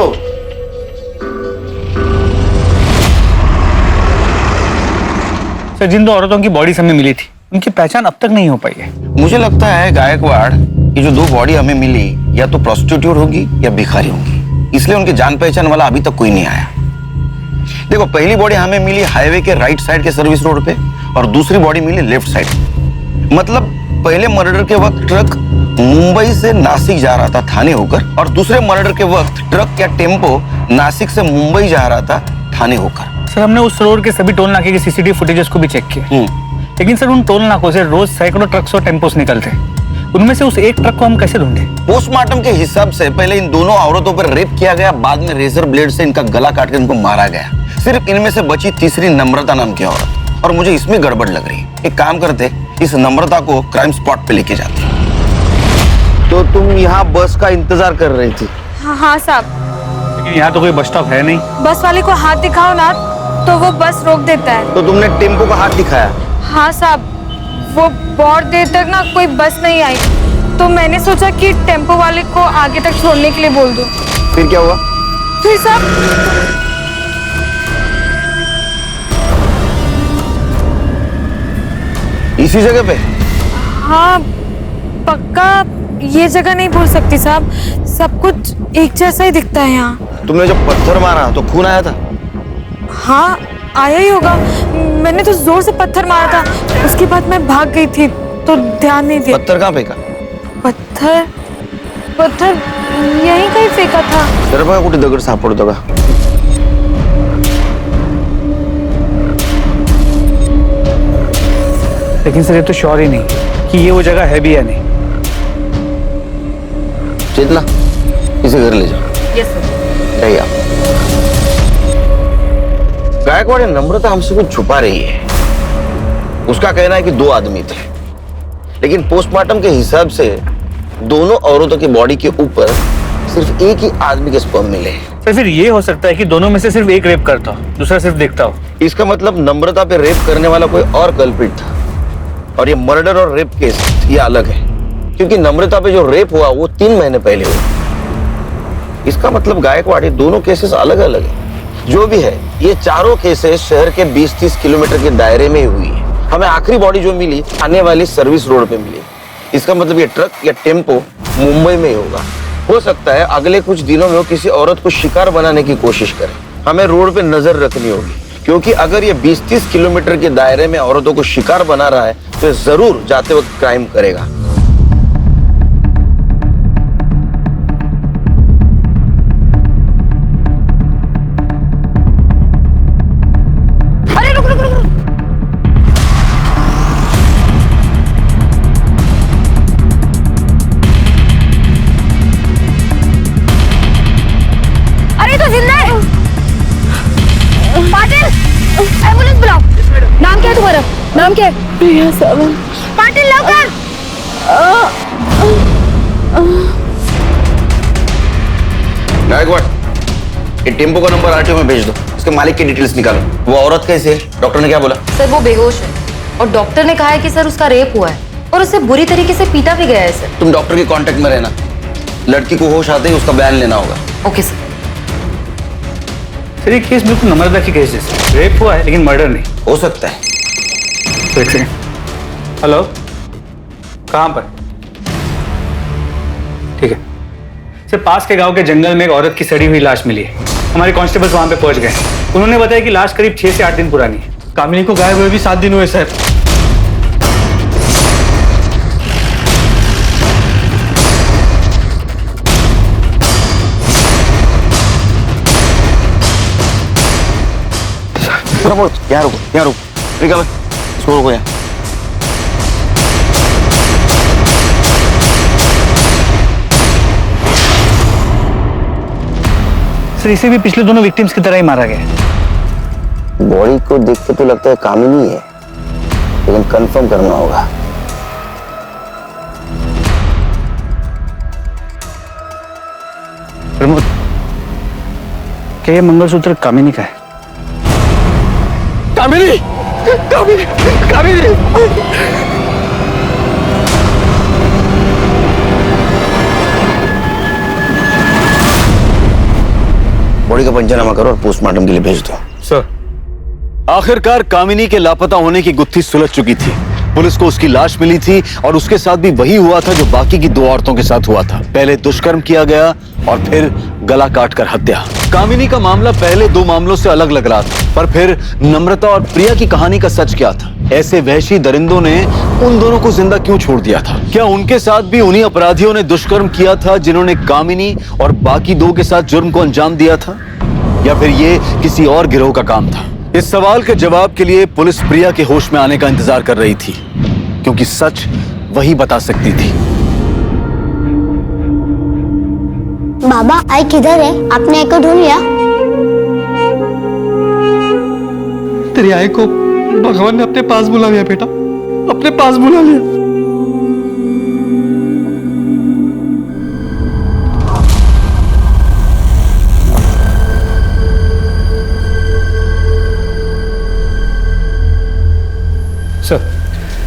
सर, जिन 2 औरतों की बॉडी हमें मिली थी उनकी पहचान अब तक नहीं हो पाई है। मुझे लगता है गायकवाड़, ये जो 2 बॉडी हमें मिली या तो प्रोस्टिट्यूट होगी या भिखारी होगी, इसलिए उनकी जान पहचान वाला अभी तक कोई नहीं आया। देखो, पहली बॉडी हमें मिली हाईवे के राइट साइड के सर्विस रोड पे और दूसरी बॉडी मिली लेफ्ट साइड। मतलब पहले मर्डर के वक्त ट्रक मुंबई से नासिक जा रहा था थाने होकर, और दूसरे मर्डर के वक्त ट्रक या टेम्पो नासिक से मुंबई जा रहा था थाने होकर। सर, हमने उस रोड के सभी टोल नाके के सीसीटीवी फुटेजेस को भी चेक किया, लेकिन सर उन टोल नाकों से रोज सैकड़ों ट्रक्स और टेम्पोस निकलते हैं। उनमें से उस एक ट्रक को हम कैसे ढूंढे? पोस्टमार्टम के हिसाब से पहले इन दोनों औरतों पर रेप किया गया, बाद में रेजर ब्लेड से इनका गला काट कर इनको मारा गया। सिर्फ इनमें से बची तीसरी नम्रता नाम की औरत, और मुझे इसमें गड़बड़ लग रही है। एक काम करते, इस नम्रता को क्राइम स्पॉट पे लेके जाते। तो तुम यहाँ बस का इंतजार कर रही थी? हाँ साहब। लेकिन यहाँ तो कोई बस स्टॉप है नहीं। बस वाले को हाथ दिखाओ ना तो वो बस रोक देता है। तो तुमने टेम्पो का हाथ दिखाया? हाँ साहब, वो बहुत देर तक ना कोई बस नहीं आई, तो मैंने सोचा कि टेम्पो वाले को आगे तक छोड़ने के लिए बोल दूं। फिर क्या हुआ? फिर साहब इसी जगह पे? हाँ पक्का ये जगह नहीं भूल सकती साहब, सब कुछ एक जैसा ही दिखता है यहाँ। तुमने जब पत्थर मारा तो खून आया था? हाँ आया ही होगा, मैंने तो जोर से पत्थर मारा था, उसके बाद मैं भाग गई थी तो ध्यान नहीं दिया। पत्थर कहाँ फेंका? पत्थर यहीं कहीं फेंका था। जरा बघा कुठे दगड सापडतो का? लेकिन सर ये तो श्योर ही नहीं कि ये वो जगह है भी या नहीं। चेतना, इसे घर ले जाओ। Yes sir. जाइए आप। गायकवाड़ या नम्रता हमसे कुछ छुपा रही है। उसका कहना है कि 2 आदमी थे, लेकिन पोस्टमार्टम के हिसाब से दोनों औरतों की बॉडी के ऊपर सिर्फ एक ही आदमी के स्पर्म मिले हैं। सर फिर ये हो सकता है कि दोनों में से सिर्फ एक रेप करता हो, दूसरा सिर्फ देखता हो। इसका मतलब नम्रता पे रेप करने वाला कोई और कल्प्रिट था, और ये मर्डर और रेप केस ये अलग है, क्योंकि नम्रता पे जो रेप हुआ वो 3 महीने पहले हुआ। इसका मतलब गायकवाड़ ये दोनों केसेस अलग अलग है। जो भी है, ये चारों केसेस शहर के 20-30 किलोमीटर के दायरे में ही हुई है। हमें आखिरी बॉडी जो मिली आने वाली सर्विस रोड पे मिली। इसका मतलब ये ट्रक या टेम्पो मुंबई में ही होगा। हो सकता है अगले कुछ दिनों में वो किसी औरत को शिकार बनाने की कोशिश करे। हमें रोड पे नजर रखनी होगी, क्योंकि अगर ये 20-30 किलोमीटर के दायरे में औरतों को शिकार बना रहा है तो जरूर जाते वक्त क्राइम करेगा। नाम क्या है? प्रिया सावंत। पाटिल लवकर। गायकवाड़, ये टेम्पो का नंबर आरटीओ में भेज दो। इसके मालिक की डिटेल्स निकालो। वो औरत कैसे है? डॉक्टर ने क्या बोला? सर वो बेहोश है और डॉक्टर ने कहा है कि सर उसका रेप हुआ है और उसे बुरी तरीके से पीटा भी गया है सर। तुम डॉक्टर के कांटेक्ट में रहना। लड़की को होश आते ही उसका बयान लेना होगा। Okay sir. सर ये केस बिल्कुल नम्रता की केस है। रेप हुआ है लेकिन मर्डर नहीं हो सकता है। एक सेकंड। हेलो, कहाँ पर? ठीक है सर, पास के गांव के जंगल में एक औरत की सड़ी हुई लाश मिली है। हमारे कांस्टेबल्स वहां पे पहुंच गए। उन्होंने बताया कि लाश करीब 6 से 8 दिन पुरानी है। कामिनी को गायब हुए भी 7 दिन हुए सर। यहाँ रुको, यहाँ रुको। रिका भाई, इसको रोको यहाँ। सर इसे भी पिछले दोनों विक्टिम्स की तरह ही मारा गया है। बॉडी को देख के तो लगता है कामिनी है, लेकिन कंफर्म करना होगा। प्रमोद, क्या ये मंगलसूत्र कामिनी का है? कामिनी, कामिनी, कामिनी। बॉडी का पंचनामा करो और पोस्टमार्टम के लिए भेज दो। सर, आखिरकार कामिनी के लापता होने की गुत्थी सुलझ चुकी थी। पुलिस को उसकी लाश मिली थी और उसके साथ भी वही हुआ था जो बाकी की 2 औरतों के साथ हुआ था। पहले दुष्कर्म किया गया और फिर गला काटकर हत्या। कामिनी का मामला पहले 2 मामलों से अलग लग रहा था, पर फिर नम्रता और प्रिया की कहानी का सच क्या था? ऐसे वहशी दरिंदों ने उन दोनों को जिंदा क्यों छोड़ दिया था? क्या उनके साथ भी उन्हीं अपराधियों ने दुष्कर्म किया था जिन्होंने कामिनी और बाकी 2 के साथ जुर्म को अंजाम दिया था, या फिर ये किसी और गिरोह का काम था? इस सवाल के जवाब के लिए पुलिस प्रिया के होश में आने का इंतजार कर रही थी, क्योंकि सच वही बता सकती थी। बाबा, आई किधर है? आपने आई को ढूंढ लिया? तेरी आई को भगवान ने अपने पास बुला लिया बेटा, अपने पास बुला लिया। सर,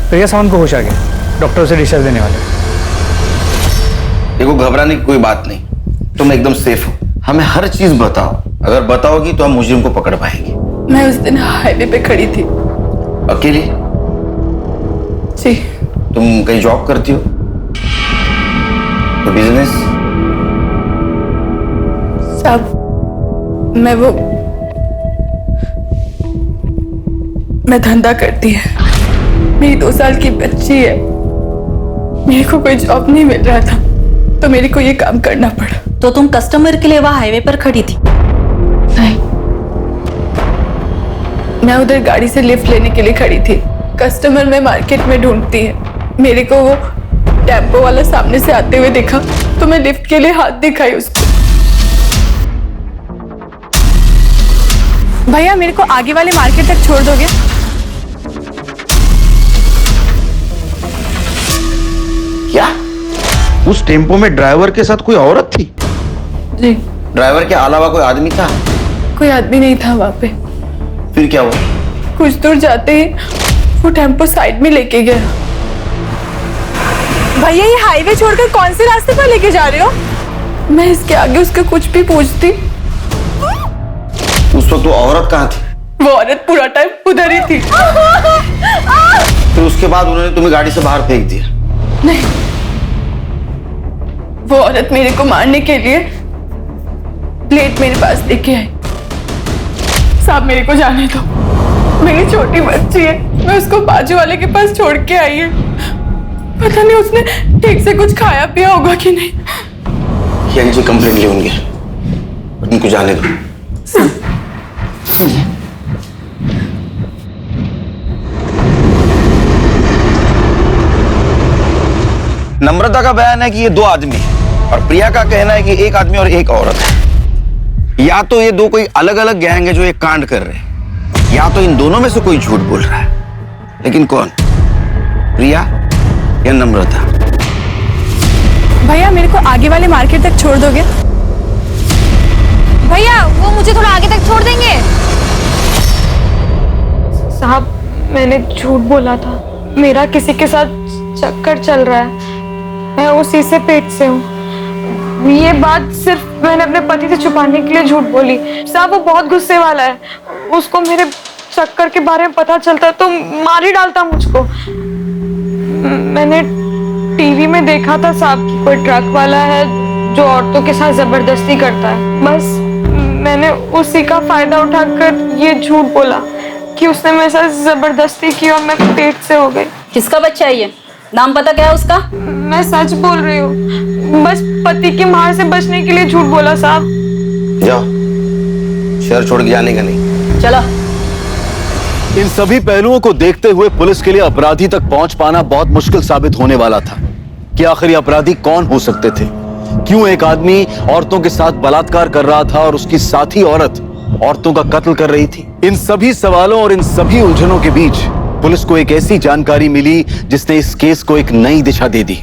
प्रिया सावंत को होश आ गया। डॉक्टर उसे डिस्चार्ज देने वाले। देखो, घबराने की कोई बात नहीं, तुम एकदम सेफ हो। हमें हर चीज बताओ। अगर बताओगी तो हम मुजरिम को पकड़ पाएंगे। मैं उस दिन हाईवे पे खड़ी थी। अकेली? जी। तुम कहीं जॉब करती हो? तो बिजनेस? साहब, मैं धंधा करती है। मेरी 2 साल की बच्ची है। मेरे को कोई जॉब नहीं मिल रहा था, तो मेरे को ये काम करना पड़ा। तो तुम कस्टमर के लिए वहां हाईवे पर खड़ी थी? नहीं, मैं उधर गाड़ी से लिफ्ट लेने के लिए खड़ी थी। कस्टमर में मार्केट में ढूंढती है। मेरे को वो टेम्पो वाला सामने से आते हुए देखा, तो मैं लिफ्ट के लिए हाथ दिखाई उसको। भैया मेरे को आगे वाले मार्केट तक छोड़ दोगे? क्या उस टेम्पो में ड्राइवर के साथ कोई औरत थी? जी। ड्राइवर के अलावा कोई आदमी था? कोई आदमी नहीं था वहां पे। फिर क्या हुआ? कुछ दूर जाते ही वो टेम्पो साइड में लेके गया। भैया ये हाईवे छोड़कर कौन से रास्ते पर लेके जा रहे हो? मैं इसके आगे उसका कुछ भी पूछती। उस वक्त वो औरत कहाँ थी? वो औरत पूरा टाइम उधर ही थी। फिर उसके बाद उन्होंने तुम्हें गाड़ी से बाहर फेंक दिया? नहीं, वो औरत मेरे को मारने के लिए प्लेट मेरे पास लेके आई। साहब मेरे को जाने दो, मेरी छोटी बच्ची है, मैं उसको बाजू वाले के पास छोड़ के आई है। पता नहीं उसने ठीक से कुछ खाया पिया होगा कि नहीं। ये इनसे कंप्लेंट ले होंगे, उनको जाने दो। नम्रता का बयान है कि ये दो आदमी है और प्रिया का कहना है कि एक आदमी और एक औरत है। या तो ये दो कोई अलग अलग गैंग है जो एक कांड कर रहे हैं, या तो इन दोनों में से कोई झूठ बोल रहा है। लेकिन कौन? प्रिया या नम्रता? भैया मेरे को आगे वाले मार्केट तक छोड़ दोगे? भैया वो मुझे थोड़ा आगे तक छोड़ देंगे? साहब मैंने झूठ बोला था, मेरा किसी के साथ चक्कर चल रहा है, मैं उसी से पेट से हूँ। ये बात सिर्फ मैंने अपने पति से छुपाने के लिए झूठ बोली। साहब वो बहुत गुस्से वाला है, उसको मेरे चक्कर के बारे में पता चलता तो मार ही डालता मुझको। मैंने टीवी में देखा था साहब कि कोई ट्रक वाला है जो औरतों के साथ जबरदस्ती करता है। बस मैंने उसी का फायदा उठाकर ये झूठ बोला कि उसने मेरे साथ जबरदस्ती की और मैं पेट से हो गई। किसका बच्चा है ये? नाम पता क्या है उसका? मैं सच बोल रही हूँ, बस पति की मार से बचने के लिए झूठ बोला साहब। जाओ, शहर छोड़ के जाने का नहीं। चलो। इन सभी पहलुओं को देखते हुए पुलिस के लिए अपराधी तक पहुंच पाना बहुत मुश्किल साबित होने वाला था कि आखिर ये अपराधी कौन हो सकते थे। क्यों एक आदमी औरतों के साथ बलात्कार कर रहा था और उसकी साथी औरत औरतों का कत्ल कर रही थी? इन सभी सवालों और इन सभी उलझनों के बीच पुलिस को एक ऐसी जानकारी मिली जिसने इस केस को एक नई दिशा दे दी।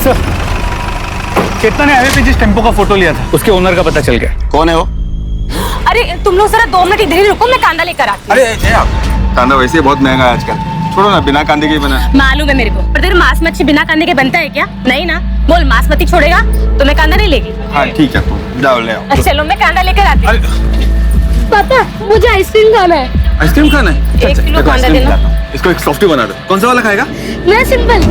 सर, केतन ने हाईवे पे जिस टेम्पो का फोटो लिया था उसके ओनर का पता चल गया। कौन है वो? अरे तुम लोग जरा 2 मिनट इधर ही रुको, मैं कांदा लेकर आती हूँ। अरे कांदा वैसे बहुत महंगा है आजकल, छोड़ो ना, बिना कांदे के बना। मालूम है मेरे को, पर तेरे मांस मच्छी बिना कांदे के बनता है क्या? नहीं ना, बोल मांसमती छोड़ेगा तो मैं कांदा नहीं लेगी। हाँ ठीक है, तुम जाओ ले आओ। चलो मैं कांदा लेकर आती हूँ। पापा मुझे आइसक्रीम खाना है। आइसक्रीम खाना है? 1 किलो कांदा देना। इसको एक सॉफ्टी बना दो। कौन सा वाला खाएगा? मैं सिंपल।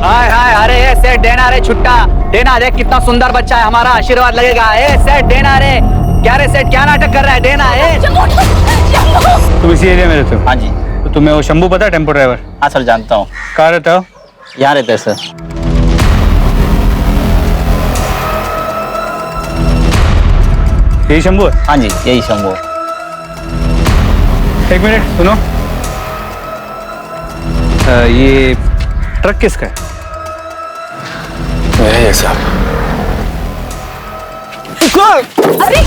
हाय हाय, अरे ये सेठ देना रे छुट्टा देना, देख कितना सुंदर बच्चा है हमारा, आशीर्वाद लगेगा। ए सेठ देना रे, क्या रे सेठ क्या नाटक कर रहा है? देना है। तुम इसी एरिया में रहते हो? हाँ जी। तो तुम्हें वो शंभू पता है, टेम्पो ड्राइवर? हाँ सर जानता हूँ। कहाँ रहता हो? यहाँ रहते हैं सर। यही शंभू है? हाँ जी यही शंभू। 1 मिनट सुनो, ये ट्रक किसका है? मेरा है साहब। अरे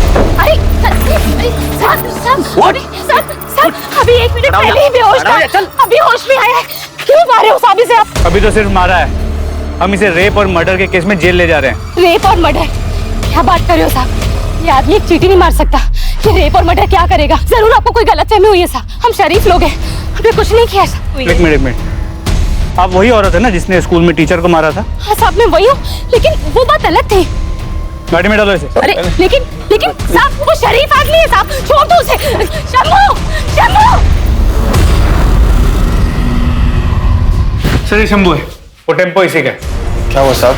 अरे सर, अभी 1 मिनट पहले ही बेहोश था, अभी होश में आया है। क्यों मारे हो साहब इसे आप? अभी तो सिर्फ मारा है, हम इसे रेप और मर्डर के केस में जेल ले जा रहे हैं। रेप और मर्डर? क्या बात कर रहे हो साहब? ये आदमी एक चींटी नहीं मार सकता। ये रेप और मर्डर क्या करेगा? जरूर आपको कोई गलतफहमी हुई है साहब, हम शरीफ लोग हैं, हमने कुछ नहीं किया साहब। 1 मिनट, आप वही औरत है ना जिसने स्कूल में टीचर को मारा था? हाँ साहब मैं वही हूँ, लेकिन वो बात अलग थी। गाड़ी में डालो इसे। अरे लेकिन साहब वो शरीफ आदमी है साहब, छोड़ दो उसे। शंभू, शंभू। सर ये शंभू है, वो टेम्पो इसी का है। क्या हुआ साहब?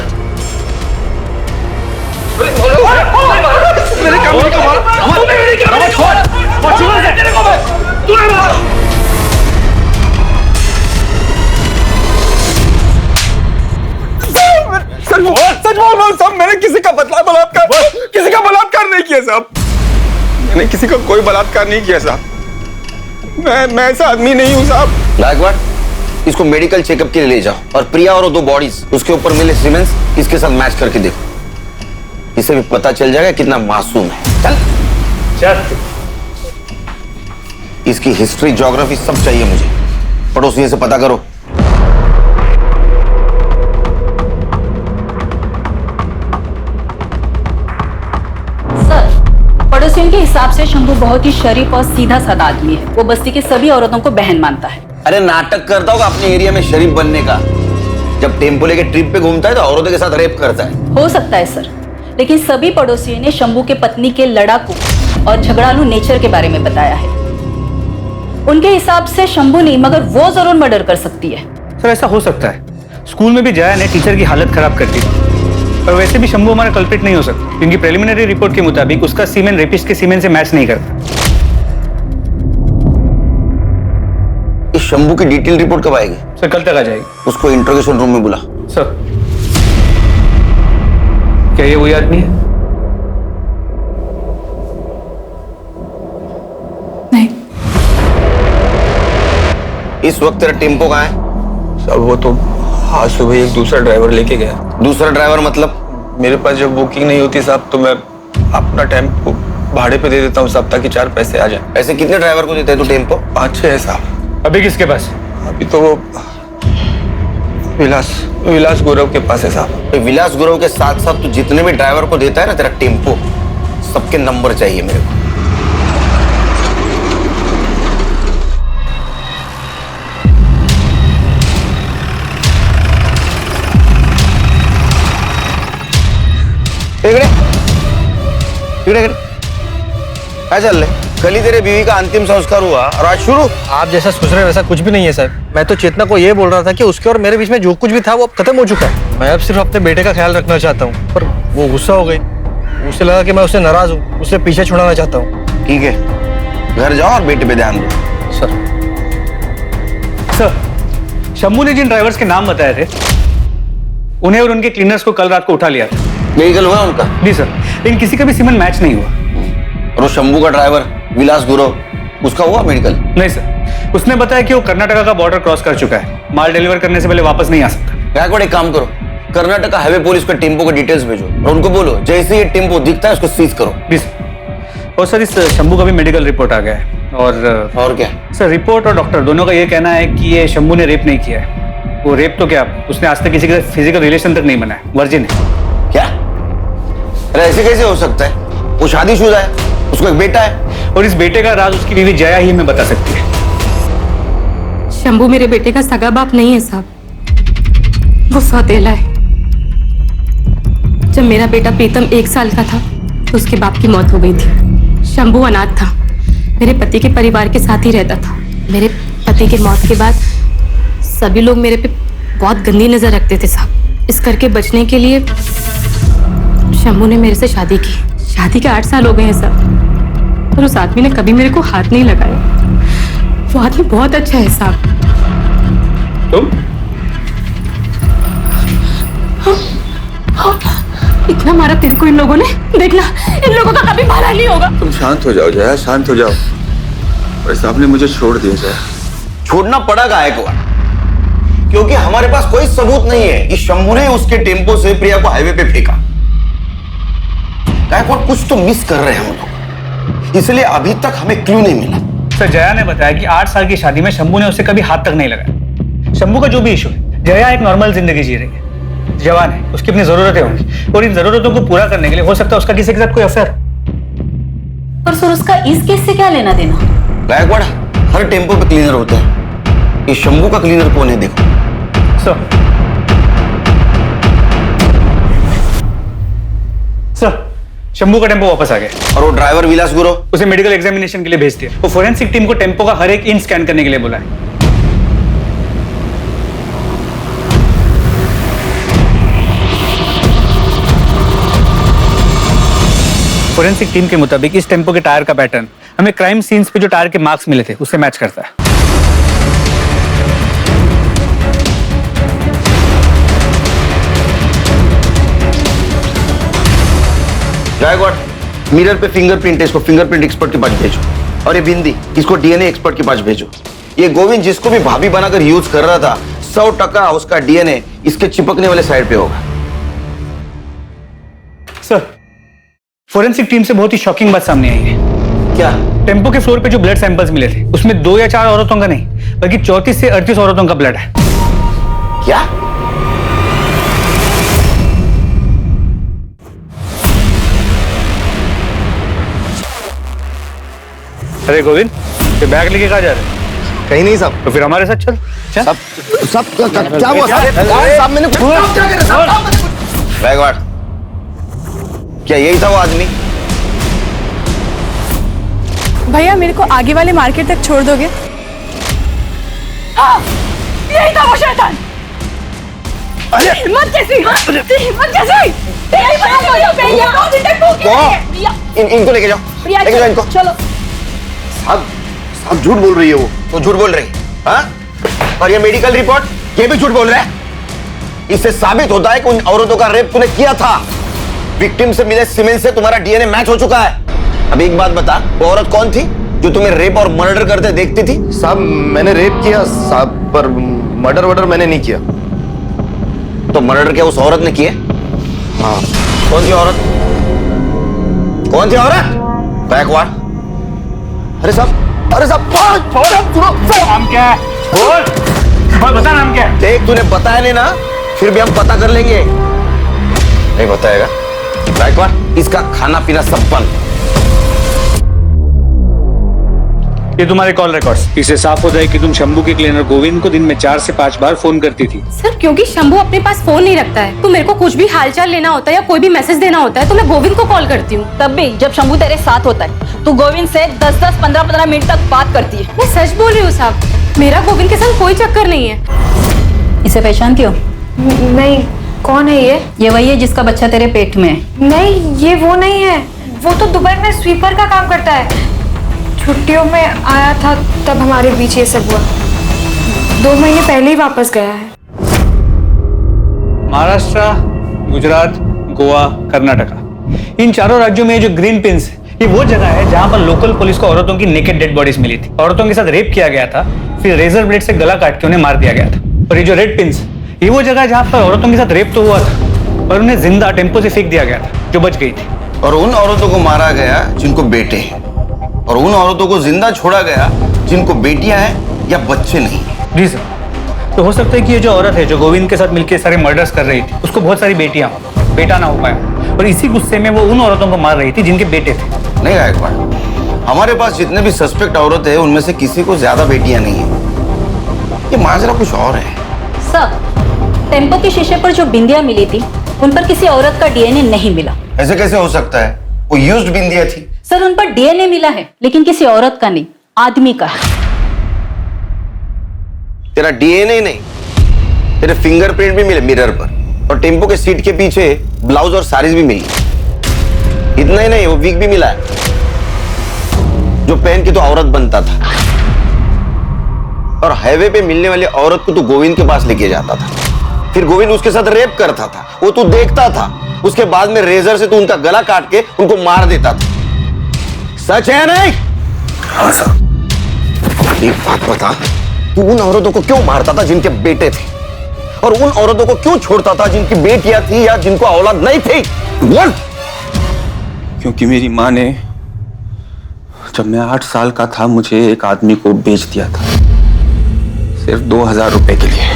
सच बोल साहब, मैंने किसी का बलात्कार नहीं किया साहब। मैंने किसी का कोई बलात्कार नहीं किया साहब। मैं ऐसा आदमी नहीं हूँ साहब। गायकवाड़ इसको मेडिकल चेकअप के लिए ले जाओ और प्रिया और वो 2 बॉडीज उसके ऊपर मिले सीमेंस इसके साथ मैच करके देखो। इससे भी पता चल जाएगा कितना मासूम है। चल इसकी हिस्ट्री, ज्योग्राफी सब चाहिए मुझे। पड़ोसियों से पता करो। पड़ोसियों के हिसाब से शंभू बहुत ही शरीफ और सीधा साधा आदमी है। वो बस्ती के सभी औरतों को बहन मानता है। अरे नाटक करता होगा अपने एरिया में शरीफ बनने का। जब टेम्पो लेके ट्रिप पे घूमता है तो औरतों के साथ रेप करता है। हो सकता है सर, लेकिन सभी पड़ोसियों ने शंभू के पत्नी के लड़ाकू और झगड़ालू नेचर के बारे में बताया है। उनके हिसाब से शंभू नहीं मगर वो जरूर मर्डर कर सकती है। सर ऐसा हो सकता है। स्कूल में भी जया ने टीचर की हालत खराब कर दी, पर वैसे भी शंभू हमारा कल्प्रिट नहीं हो सकता, क्योंकि प्रिलिमिनरी रिपोर्ट के मुताबिक उसका सीमेन रेपिस्ट के सीमेन से मैच नहीं करता। इस शंभू की डिटेल रिपोर्ट कब आएगी? सर कल तक आ जाएगी। उसको इंट्रोगेशन रूम में बुला। सर क्या ये वही आदमी है? नहीं। इस वक्त तेरा टेम्पो कहाँ है? सब वो तो आज सुबह एक दूसरा ड्राइवर लेके गया। दूसरा ड्राइवर मतलब? मेरे पास जब बुकिंग नहीं होती साहब तो मैं अपना टेम्पो भाड़े पे दे देता हूँ साहब, ताकि 4 पैसे आ जाए। ऐसे कितने ड्राइवर को देते हैं तू टेम्पो? 5-6 है साहब। अभी किसके पास? अभी तो वो विलास गौरव के पास है साहब। विलास गौरव के साथ साथ तू जितने भी ड्राइवर को देता है ना तेरा टेम्पो, सबके नंबर चाहिए मेरे को। क्या चल रहे? कल ही तेरे बीवी का अंतिम संस्कार हुआ और आज शुरू? आप जैसा सोच रहे हैं वैसा कुछ भी नहीं है सर। मैं तो चेतना को ये बोल रहा था कि उसके और मेरे बीच में जो कुछ भी था वो अब खत्म हो चुका है। मैं अब सिर्फ अपने बेटे का ख्याल रखना चाहता हूँ, पर वो गुस्सा हो गई। उसे लगा कि मैं उससे नाराज हूँ, उसे पीछे छुड़ाना चाहता हूँ। ठीक है, घर जाओ और बेटे पे ध्यान दो। सर शंभू ने जिन ड्राइवर्स के नाम बताए थे उन्हें और उनके क्लीनर्स को कल रात को उठा लिया था। मेडिकल हुआ उनका? नहीं सर, लेकिन किसी का भी सीमेन मैच नहीं हुआ। और वो शंभू का ड्राइवर विलास गुरव, उसका हुआ मेडिकल? नहीं सर, उसने बताया कि वो कर्नाटका का बॉर्डर क्रॉस कर चुका है, माल डिलीवर करने से पहले वापस नहीं आ सकता। गायकवाड़ एक काम करो, कर्नाटका हाईवे पुलिस को टेम्पो के डिटेल्स भेजो और उनको बोलो जैसे ये टेम्पो दिखता है उसको सीज करो। और सर इस शंभू का भी मेडिकल रिपोर्ट आ गया है। और क्या सर? रिपोर्ट और डॉक्टर दोनों का ये कहना है कि ये शंभू ने रेप नहीं किया है। वो रेप तो क्या, उसने आज तक किसी के साथ फिजिकल रिलेशन तक नहीं बनाया, वर्जिन है। क्या? अरे ऐसे कैसे हो सकता है? वो शादीशुदा है, उसको एक बेटा है। और इस बेटे का राज उसकी बीवी जया ही हमें बता सकती है। शंभू मेरे बेटे का सगा बाप नहीं है साहब, वो सौतेला है। जब मेरा बेटा प्रीतम 1 साल का था तो उसके बाप की मौत हो गई थी। शंभू अनाथ था, मेरे पति के परिवार के साथ ही रहता था। मेरे पति की मौत के बाद सभी लोग मेरे पे बहुत गंदी नजर रखते थे साहब। इस करके बचने के लिए शंभू ने मेरे से शादी की। शादी के 8 साल हो गए हैं साहब, और उस आदमी ने कभी मेरे को हाथ नहीं लगाया। वो आदमी बहुत अच्छा है साहब। तुम? इतना मारा तेरे को इन लोगों ने, देखना इन लोगों का कभी भला नहीं होगा। तुम शांत हो जाओ जया, शांत हो जाओ। भाई साहब ने मुझे छोड़ दिया जया। छोड़ना पड़ा गायकवाड़, क्योंकि हमारे पास कोई सबूत नहीं है कि शंभू ने उसके टेम्पो से प्रिया को हाईवे पे फेंका। गायकवाड़ कुछ तो मिस कर रहे हैं हम लोग, इसलिए अभी तक हमें क्लू नहीं मिला। सर जया ने बताया कि 8 साल की शादी में शंभू ने उसे कभी हाथ तक नहीं लगाया। शंभू का जो भी इशू है, जया एक नॉर्मल जिंदगी जी रही है, जवान है, उसकी अपनी जरूरतें होंगी और इन जरूरतों को पूरा करने के लिए हो सकता है उसका किसी के साथ कोई अफेयर। पर सर उसका इस केस से क्या लेना देना? गायकवाड़ हर टेम्पो पे क्लीनर होते हैं, ये शंभू का क्लीनर कौन है देखो। सर शंभू का टेम्पो वापस आ गया। और वो ड्राइवर विलास गुरव, उसे मेडिकल एग्जामिनेशन के लिए भेज दिया। वो फोरेंसिक टीम को टेम्पो का हर एक इंच स्कैन करने के लिए बोला है। फोरेंसिक टीम के मुताबिक इस टेम्पो के टायर का पैटर्न हमें क्राइम सीन्स पे जो टायर के मार्क्स मिले थे उससे मैच करता है। गायकवाड़ मिरर पे फिंगरप्रिंट है, इसको फिंगरप्रिंट एक्सपर्ट के पास भेजो। और ये बिंदी, इसको डीएनए एक्सपर्ट के पास भेजो। ये गोविंद जिसको भी भाभी बनाकर यूज कर रहा था 100% उसका डीएनए इसके चिपकने वाले साइड पे होगा। सर, फोरेंसिक टीम से बहुत ही शॉकिंग बात सामने आई है। क्या? टेम्पो के फ्लोर पे जो ब्लड सैंपल्स मिले थे उसमें 2 या 4 औरतों का नहीं बल्कि 34 से 38 औरतों का ब्लड है। क्या? अरे गोविंद, ये बैग लेके कहाँ जा रहे हैं? कहीं नहीं साहब। तो फिर हमारे साथ चल। सब क्या हुआ साहब? मैंने बैग वाट, क्या यही था वो आदमी? भैया मेरे को आगे वाले मार्केट तक छोड़ दोगे? हाँ, यही था वो शैतान। अरे हिम्मत कैसी? हिम्मत कैसी? इनको लेके जाओ, लेके जाओ इनको। चलो। साहब झूठ बोल रही है वो। तो झूठ बोल रही है, हाँ? और ये मेडिकल रिपोर्ट, ये भी झूठ बोल रहा है। इससे साबित होता है कि उन औरतों का रेप तूने किया था। विक्टिम से मिले सीमेंट से तुम्हारा डीएनए मैच हो चुका है। अब एक बात बता, वो औरत कौन थी जो तुम्हें रेप और मर्डर करते देखती थी? साहब मैंने रेप किया साहब, पर मर्डर वर्डर मैंने नहीं किया। तो मर्डर क्या उस औरत ने किया? हाँ। कौन थी औरत? कौन थी औरत? बैकवर्ड। अरे साहब, अरे साहब सुनो। नाम क्या है? बोल, बता नाम क्या है? देख तूने बताया नहीं ना, फिर भी हम पता कर लेंगे। नहीं बताएगा? बैकवर्ड, इसका खाना पीना सब बंद। ये तुम्हारे कॉल रिकॉर्ड्स। इससे साफ हो जाए कि तुम शंभू के क्लीनर गोविंद को दिन में 4 से 5 बार फोन करती थी। सर क्योंकि शंभू अपने पास फोन नहीं रखता है, तो मेरे को कुछ भी हालचाल लेना होता है या कोई भी मैसेज देना होता है तो मैं गोविंद को कॉल करती हूँ। तब भी जब शंभू तेरे साथ होता है तो गोविंद से 10-10, 15-15 मिनट तक बात करती है। मैं सच बोल रही हूँ साहब, मेरा गोविंद के साथ कोई चक्कर नहीं है। इसे पहचान क्यों? नहीं, कौन है ये? ये वही है जिसका बच्चा तेरे पेट में है। नहीं, ये वो नहीं है। वो तो दुबई में स्वीपर का काम करता है। छुट्टियों में आया था तब हमारे बीच ये सब हुआ। 2 महीने पहले ही वापस गया है। महाराष्ट्र, गुजरात, गोवा, कर्नाटका, इन 4 राज्यों में जो ग्रीन पिंस है, ये वो जगह है जहां पर लोकल पुलिस को औरतों की नेकेड डेड बॉडीज मिली थी। औरतों के साथ रेप किया गया था, फिर रेजर ब्लेड से गला काट के उन्हें मार दिया गया था। और ये जो रेड पिंस, ये वो जगह है जहां पर औरतों के साथ रेप तो हुआ था और उन्हें जिंदा टेम्पो से फेंक दिया गया था, जो बच गई थी। और उन औरतों को मारा गया जिनको बेटे हैं, और उन औरतों को जिंदा छोड़ा गया जिनको बेटियां हैं या बच्चे नहीं हैं। जी सर। तो हो सकता है कि ये जो औरत है जो गोविंद के साथ मिलकर सारे मर्डर्स कर रही थी, उसको बहुत सारी बेटियां हो, बेटा ना हो पाया, और इसी गुस्से में वो उन औरतों को मार रही थी जिनके बेटे थे। नहीं गायकवाड़, हमारे पास जितने भी सस्पेक्ट औरत है उनमें से किसी को ज्यादा बेटियां नहीं है। ये माजरा कुछ और है। सर, टेम्पो के शीशे पर जो बिंदियां मिली थी उन पर किसी औरत का डीएनए नहीं मिला। ऐसे कैसे हो सकता है? वो यूज्ड बिंदियां थी। सर, उन पर डीएनए मिला है लेकिन किसी औरत का नहीं, आदमी का है। तेरा डीएनए नहीं, तेरे फिंगरप्रिंट भी मिले मिरर पर, और टेम्पो के सीट के पीछे ब्लाउज और साड़ीज भी मिली। इतना ही नहीं, वो विग भी मिला है जो पहन के तो औरत बनता था। और हाईवे पे मिलने वाली औरत को तो गोविंद के पास लेके जाता था, फिर गोविंद उसके साथ रेप करता था, वो तू देखता था। उसके बाद में रेजर से तू उनका गला काट के उनको मार देता था। सच है नहीं? हाँ सर। एक बात बता, तू उन औरतों को क्यों मारता था जिनके बेटे थे, और उन औरतों को क्यों छोड़ता था जिनकी बेटियां थी या जिनको औलाद नहीं थी? बोल। क्योंकि मेरी माँ ने जब मैं 8 साल का था मुझे एक आदमी को बेच दिया था, सिर्फ 2000 रुपए के लिए।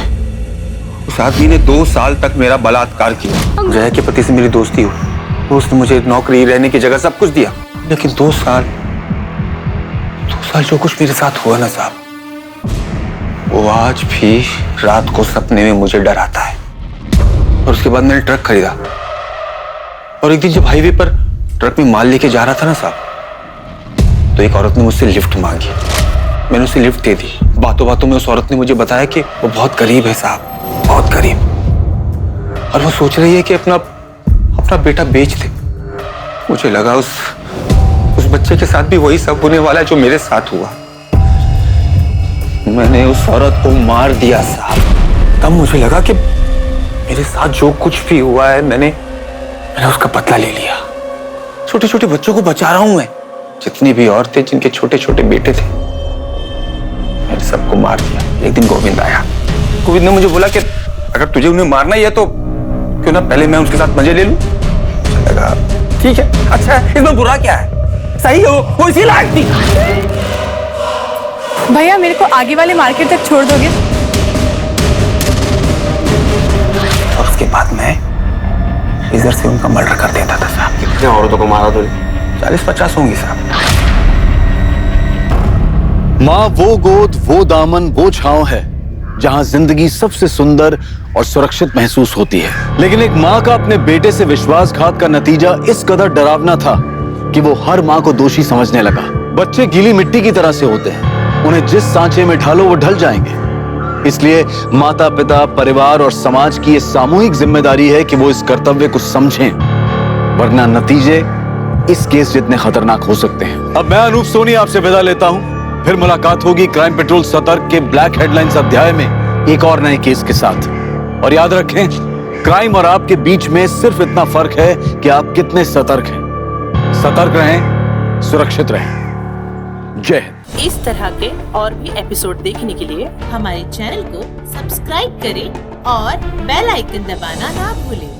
उस आदमी ने 2 साल तक मेरा बलात्कार किया। जया के पति से मेरी दोस्ती हुई, उसने मुझे नौकरी, रहने की जगह सब कुछ दिया, लेकिन 2 साल जो कुछ मेरे साथ हुआ ना साहब, वो आज भी रात को सपने में मुझे डराता है। और उसके बाद मैंने ट्रक खरीदा, और एक दिन जब हाईवे पर ट्रक में माल लेके जा रहा था ना साहब, तो एक औरत ने मुझसे लिफ्ट मांगी। मैंने उसे लिफ्ट दे दी। बातों बातों में उस औरत ने मुझे बताया कि वो बहुत गरीब है साहब, बहुत गरीब, और वो सोच रही है कि अपना बेटा बेच दे। मुझे लगा उस बच्चे के साथ भी वही सब होने वाला है जो मेरे साथ हुआ। मैंने उस औरत को मार दिया साहब। तब मुझे लगा कि मेरे साथ जो कुछ भी हुआ है मैंने उसका बदला ले लिया। छोटे छोटे बच्चों को बचा रहा हूं मैं, जितनी भी औरतें जिनके छोटे छोटे बेटे थे, मैंने सबको मार दिया। एक दिन गोविंद आया, गोविंद ने मुझे बोला कि अगर तुझे उन्हें मारना ही है तो क्यों ना पहले मैं उसके साथ मजे ले लूं। लगा ठीक है, अच्छा है, इसमें बुरा क्या है, सही है, वो इसी लायक थी। भैया मेरे को आगे वाले मार्केट तक छोड़ दोगे? और उसके बाद मैं इधर से उनका मर्डर कर देता था साहब। कितने औरतों को मारा तूने? 40-50 होंगी साहब। माँ वो गोद, वो दामन, वो छांव है जहां जिंदगी सबसे सुंदर और सुरक्षित महसूस होती है। लेकिन एक माँ का अपने बेटे से विश्वासघात का नतीजा इस कदर डरावना था कि वो हर माँ को दोषी समझने लगा। बच्चे गीली मिट्टी की तरह से होते हैं, उन्हें जिस सांचे में ढालो वो ढल जाएंगे। इसलिए माता पिता, परिवार और समाज की ये सामूहिक जिम्मेदारी है कि वो इस कर्तव्य को समझें, वरना नतीजे इस केस जितने खतरनाक हो सकते हैं। अब मैं अनूप सोनी आपसे विदा लेता हूं। फिर मुलाकात होगी क्राइम पेट्रोल सतर्क के ब्लैक हेडलाइंस अध्याय में एक और नए केस के साथ। और याद रखें, क्राइम और आपके बीच में सिर्फ इतना फर्क है कि आप कितने सतर्क हैं। सतर्क रहें, सुरक्षित रहें। जय हिंद। इस तरह के और भी एपिसोड देखने के लिए हमारे चैनल को सब्सक्राइब करें और बेल आइकन दबाना ना भूलें।